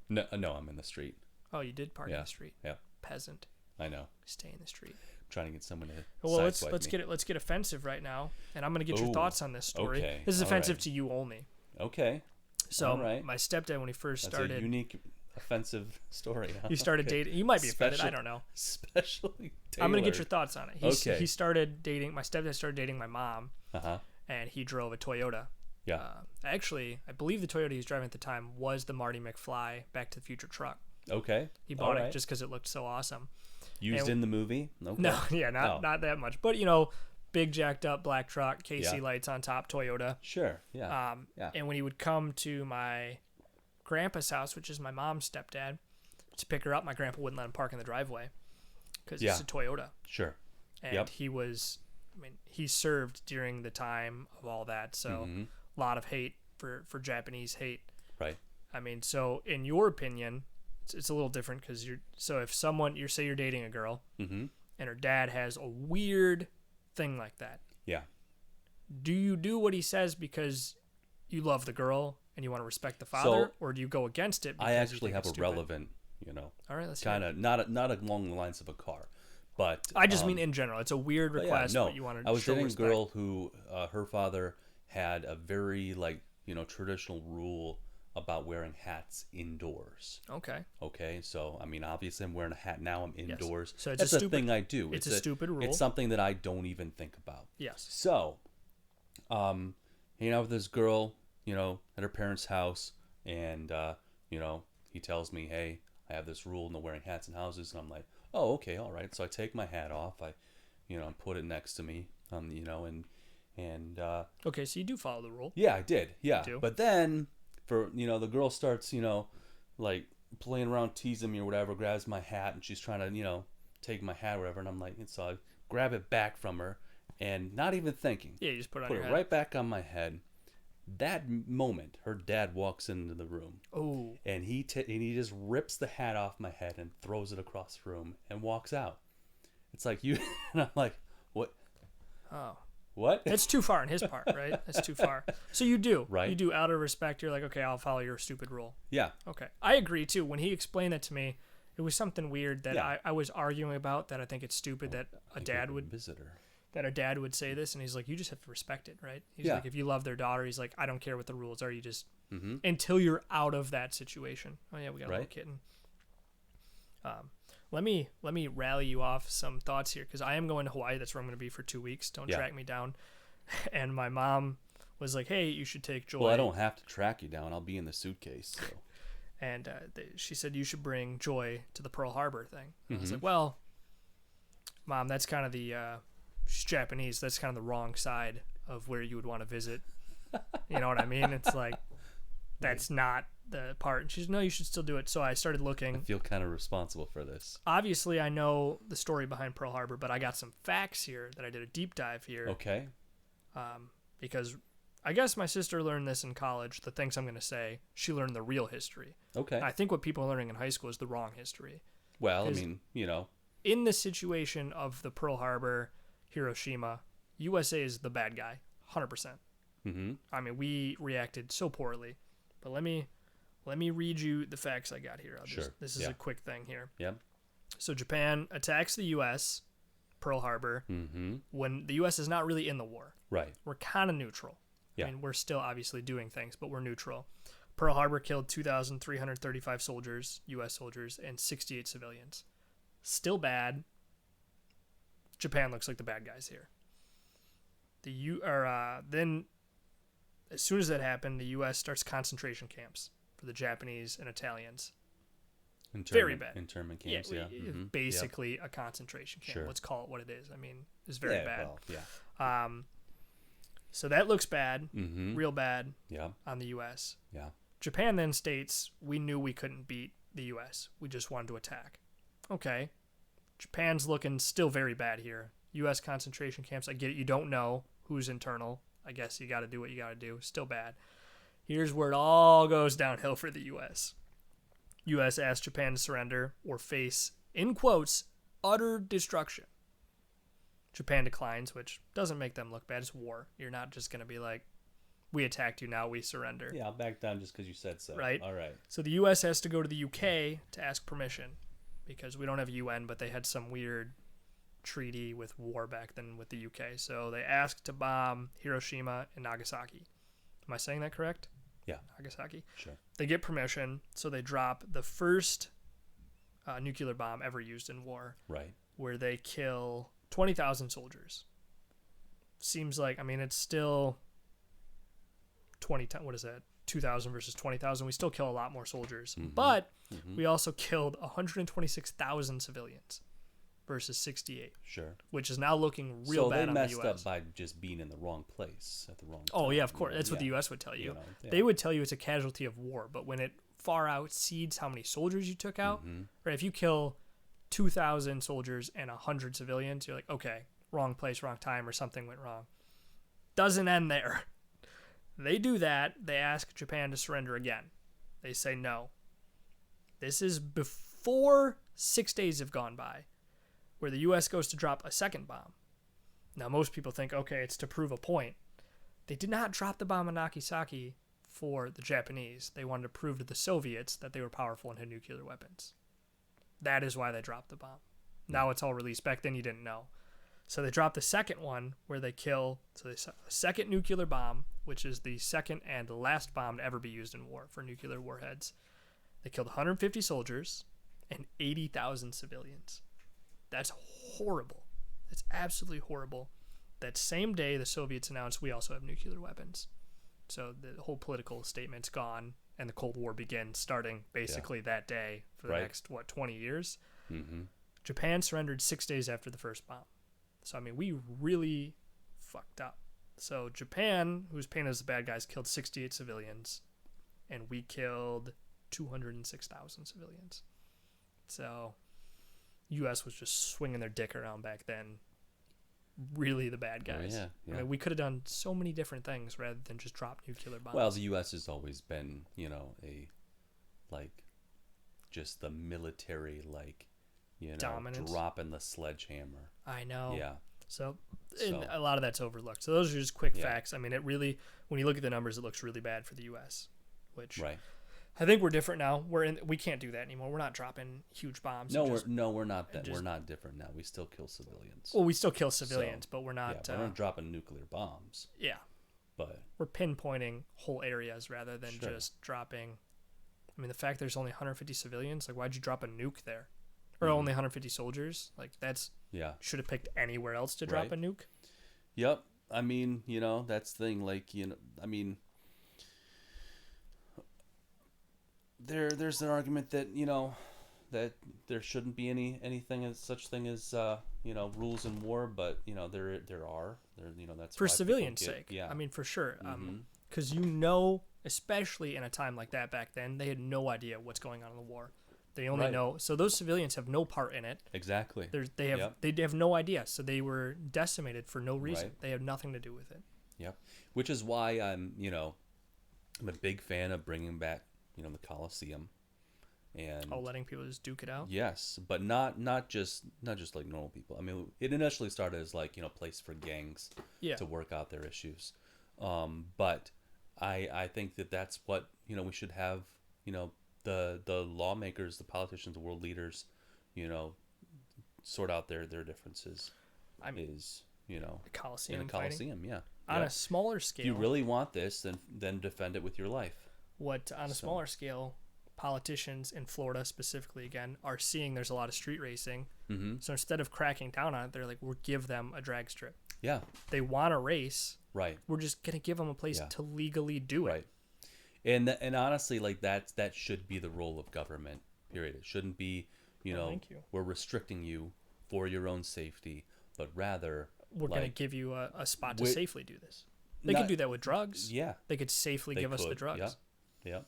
No, I'm in the street. Oh, you did park in the street. Yeah. Peasant. I know. Stay in the street. I'm trying to get someone to. Well, let's get offensive right now, and I'm gonna get your thoughts on this story. Okay. This is offensive to you only. Okay. So my stepdad, when he first started, a unique, offensive story. Huh? He started dating. You might be offended. I don't know. Especially. I'm gonna get your thoughts on it. He started dating. My stepdad started dating my mom. And he drove a Toyota. Yeah. Actually, I believe the Toyota he was driving at the time was the Marty McFly Back to the Future truck. Okay. He bought it just because it looked so awesome. Used in the movie? Okay. No, not that much. But, big jacked up black truck, KC lights on top, Toyota. Sure, yeah. And when he would come to my grandpa's house, which is my mom's stepdad, to pick her up, my grandpa wouldn't let him park in the driveway because it's a Toyota. Sure. And he served during the time of all that, so a lot of hate for Japanese hate. Right. So in your opinion, it's a little different because if someone say you're dating a girl and her dad has a weird thing like that. Yeah. Do you do what he says because you love the girl and you want to respect the father, So, or do you go against it? I because you actually think have it's a stupid? relevant, All right, let's hear kind it. of not along the lines of a car, but I just mean in general. It's a weird but request, yeah, no. but you want to I was show dating respect. a girl who her father had a very traditional rule about wearing hats indoors. Okay. Okay, so I mean, obviously, I'm wearing a hat now. I'm indoors. So it's That's a a stupid- thing I do. it's a stupid rule. It's something that I don't even think about. Yes. So, hanging out with this girl, at her parents' house, and he tells me, "Hey, I have this rule, no wearing hats in houses," and I'm like, "Oh, okay, all right." So I take my hat off. I put it next to me, and Okay, so you do follow the rule. yeah, I did. Yeah. do? But then the girl starts, like playing around, teasing me or whatever, grabs my hat and she's trying to, take my hat or whatever. And I'm like, so I grab it back from her and not even thinking, Yeah, you just put it on put your it head. right back on my head. That moment, her dad walks into the room Oh, and he just rips the hat off my head and throws it across the room and walks out. It's like you, and I'm like, what? oh. What? It's too far on his part, right? That's too far. So you do. Right. You do out of respect. You're like, okay, I'll follow your stupid rule. Yeah. Okay. I agree, too. When he explained that to me, it was something weird that Yeah. I was arguing about, that I think it's stupid that a dad would visitor. say this, and he's like, you just have to respect it, right? He's Yeah. like, if you love their daughter, he's like, I don't care what the rules are, you just Mm-hmm. until you're out of that situation. Oh yeah, we got a little Right. kitten. Let me rally you off some thoughts here, because I am going to Hawaii. That's where I'm going to be for 2 weeks. Don't Yeah. track me down. And my mom was like, hey, you should take Joy. Well, I don't have to track you down. I'll be in the suitcase. So. And she said you should bring Joy to the Pearl Harbor thing. And I was Mhm. like, well, Mom, that's kind of the she's Japanese. That's kind of the wrong side of where you would want to visit. You know what I mean? It's like that's not the part. And she's no, you should still do it. So I started I looking. feel kind of responsible for this. Obviously, I know the story behind Pearl Harbor, but I got some facts here that I did a deep dive here. Okay. Because I guess my sister learned this in college. The things I'm going to say, she learned the real history. Okay. And I think what people are learning in high school is the wrong history. Well, I 'cause- mean, In the situation of the Pearl Harbor, Hiroshima, USA is the bad guy, 100%. mm-hmm. I mean, we reacted so poorly. But let me read you the facts I got here. Sure. This is Yeah. a quick thing here. Yep. So Japan attacks the U.S., Pearl Harbor, Mm-hmm. when the U.S. is not really in the war. Right. We're kind of neutral. Yeah. I mean, we're still obviously doing things, but we're neutral. Pearl Harbor killed 2,335 soldiers, U.S. soldiers, and 68 civilians. Still bad. Japan looks like the bad guys here. Then, as soon as that happened, the U.S. starts concentration camps for the Japanese and Italians. Very bad. Internment camps. Yeah. It's Mm-hmm. basically a concentration camp. Sure. Let's call it what it is. I mean, it's very yeah, bad. Well, yeah. So that looks bad, Mm-hmm. real bad Yeah. on the U.S. Yeah. Japan then states, we knew we couldn't beat the U.S. We just wanted to attack. Okay. Japan's looking still very bad here. U.S. concentration camps, I get it. You don't know who's internal. I guess you got to do what you got to do. Still bad. Here's where it all goes downhill for the U.S. U.S. asks Japan to surrender or face, in quotes, utter destruction. Japan declines, which doesn't make them look bad. It's war. You're not just going to be like, we attacked you, now we surrender. Yeah. I'll back down just because you said so. Right. All right. So the U.S. has to go to the U.K. to ask permission, because we don't have a UN, but they had some weird treaty with war back then with the U.K. So they asked to bomb Hiroshima and Nagasaki. Am I saying that correct? Yeah. Nagasaki. Sure. They get permission, so they drop the first nuclear bomb ever used in war, Right. where they kill 20,000 soldiers. Seems like, I mean, it's still 2,000 versus 20,000. We still kill a lot more soldiers. Mhm. But Mm-hmm. we also killed 126,000 civilians versus 68, Sure. which is now looking real so bad they on messed the U.S. up by just being in the wrong place at the wrong time. Oh, yeah, of course. you know? That's what the Yeah. U.S. would tell you. Yeah. They would tell you it's a casualty of war, but when it far outseeds how many soldiers you took out, Mm-hmm. right? If you kill 2,000 soldiers and 100 civilians, you're like, okay, wrong place, wrong time, or something went wrong. Doesn't end there. They do that. They ask Japan to surrender again. They say no. This is before 6 days have gone by, where the U.S. goes to drop a second bomb. Now, most people think, okay, it's to prove a point. They did not drop the bomb on Nagasaki for the Japanese. They wanted to prove to the Soviets that they were powerful and had nuclear weapons. That is why they dropped the bomb. Now it's all released. Back then you didn't know. So they dropped the second one where they kill, so they a second nuclear bomb, which is the second and last bomb to ever be used in war for nuclear warheads. They killed 150 soldiers and 80,000 civilians. That's horrible. That's absolutely horrible. That same day, the Soviets announced we also have nuclear weapons. So the whole political statement's gone, and the Cold War begins starting basically that day for the next, 20 years. Mm-hmm. Japan surrendered 6 days after the first bomb. So, I mean, we really fucked up. So Japan, who's painted as the bad guys, killed 68 civilians, and we killed 206,000 civilians. So U.S. was just swinging their dick around back then. Really the bad guys. Oh, yeah. I mean, we could have done so many different things rather than just drop nuclear bombs. Well, the U.S. has always been, just the military, dominance. dropping the sledgehammer. I know. Yeah. So a lot of that's overlooked. So those are just quick facts. I mean, it really, when you look at the numbers, it looks really bad for the U.S., which I think we're different now. We can't do that anymore. We're not dropping huge bombs. We're not that. We're not different now. We still kill civilians. Well, we still kill civilians, but we're not. We're not dropping nuclear bombs. Yeah. But we're pinpointing whole areas rather than just dropping. I mean, the fact there's only 150 civilians, why'd you drop a nuke there? Or only 150 soldiers? That's should have picked anywhere else to drop a nuke. Yep. I mean, that's the thing. I mean, there's an argument that that there shouldn't be anything as such thing as rules in war, but there are that's for why civilians' sake. Yeah, I mean, for sure. Because especially in a time like that back then, they had no idea what's going on in the war. They only know, so those civilians have no part in it. Exactly. They have no idea, so they were decimated for no reason. Right. They have nothing to do with it. Yep. Which is why I'm a big fan of bringing back the Coliseum, and letting people just duke it out. Yes, but not just like normal people. I mean, it initially started as a place for gangs to work out their issues, but I think that's what we should have. The lawmakers, the politicians, the world leaders, sort out their differences. I mean, the Coliseum. In the Coliseum, On a smaller scale. If you really want this, then defend it with your life. On a smaller scale, politicians in Florida specifically, again, are seeing there's a lot of street racing. Mm-hmm. So instead of cracking down on it, they're like, we'll give them a drag strip. Yeah. They want to race. Right. We're just going to give them a place to legally do it. Right. And honestly, that should be the role of government, period. It shouldn't be, we're restricting you for your own safety, but rather... We're going to give you a spot to safely do this. They could do that with drugs. Yeah. They could safely give us the drugs. Yeah.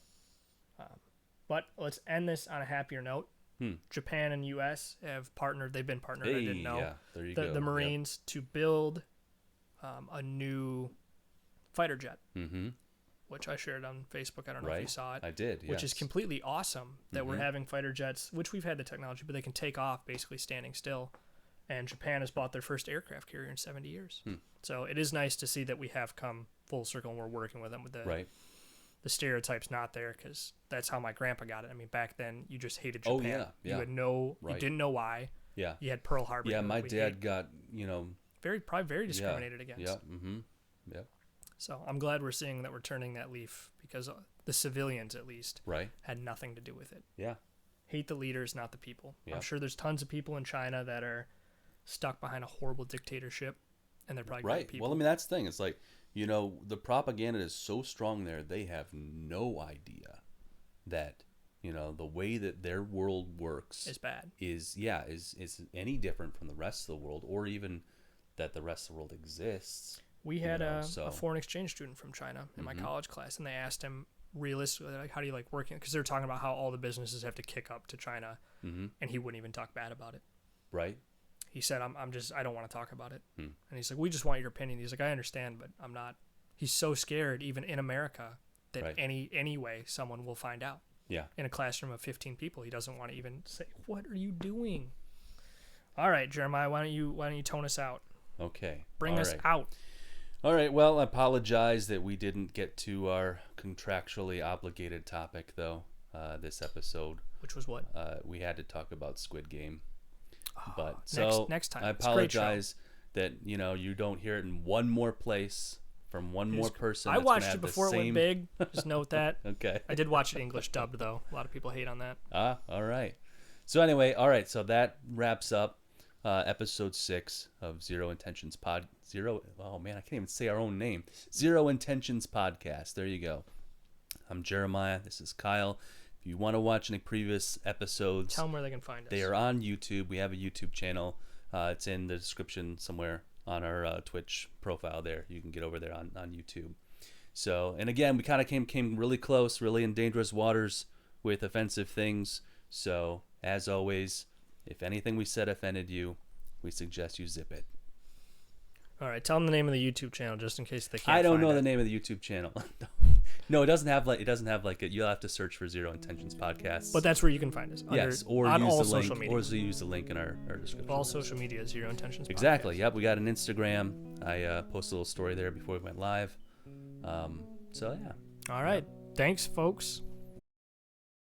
But let's end this on a happier note. Japan and U.S. have partnered. They've been partnered. I didn't know. Yeah, there you go. The Marines to build a new fighter jet. Mm-hmm. Which I shared on Facebook. I don't know if you saw it. I did, yes. Which is completely awesome that we're having fighter jets, which we've had the technology, but they can take off basically standing still. And Japan has bought their first aircraft carrier in 70 years. So it is nice to see that we have come full circle and we're working with them with the stereotypes not there, because that's how my grandpa got it. I mean, back then you just hated Japan. Oh, yeah. You had you didn't know why. Yeah. You had Pearl Harbor. Yeah, my dad got, probably very discriminated against. Yeah. Mm-hmm. Yeah. So I'm glad we're seeing that we're turning that leaf, because the civilians, at least, had nothing to do with it. Yeah. Hate the leaders, not the people. Yeah. I'm sure there's tons of people in China that are stuck behind a horrible dictatorship, and they're probably great people. Well, I mean, that's the thing. It's like, the propaganda is so strong there, they have no idea that, the way that their world works is bad. Is any different from the rest of the world, or even that the rest of the world exists. We had a foreign exchange student from China in my college class, and they asked him realistically, how do you like working? Because they were talking about how all the businesses have to kick up to China, and he wouldn't even talk bad about it. Right. He said, I don't want to talk about it. And he's like, we just want your opinion. He's like, I understand, but I'm not. He's so scared, even in America, that any way someone will find out. Yeah. In a classroom of 15 people, he doesn't want to even say, what are you doing? All right, Jeremiah, why don't you tone us out? Okay. Bring us out. All right. Well, I apologize that we didn't get to our contractually obligated topic, though, this episode. Which was what? We had to talk about Squid Game. Oh, But next time. I It's a great show. apologize that, you don't hear it in one more place from one more person. I that's gonna watched have it the before it went same- big. Just note that. Okay. I did watch it English dubbed, though. A lot of people hate on that. All right. So anyway, all right. So that wraps up episode 6 of Zero Intentions Pod. Oh man, I can't even say our own name. Zero Intentions Podcast. There you go. I'm Jeremiah. This is Kyle. If you want to watch any previous episodes, Tell them where they can find us. they are on YouTube. We have a YouTube channel. It's in the description somewhere on our Twitch profile there. You can get over there on YouTube. So, and again, we kind of came really close, really in dangerous waters with offensive things. So, as always, if anything we said offended you, we suggest you zip it. All right, tell them the name of the YouTube channel just in case they can't. I don't find know it. the name of the YouTube channel. No, it doesn't have like it. You'll have to search for Zero Intentions Podcast. But that's where you can find us. Yes, or on use all the social link, media. or use the link in our description. All social media, Zero Intentions. Exactly. Podcast. Yep. We got an Instagram. I posted a little story there before we went live. So yeah. All right. Thanks, folks.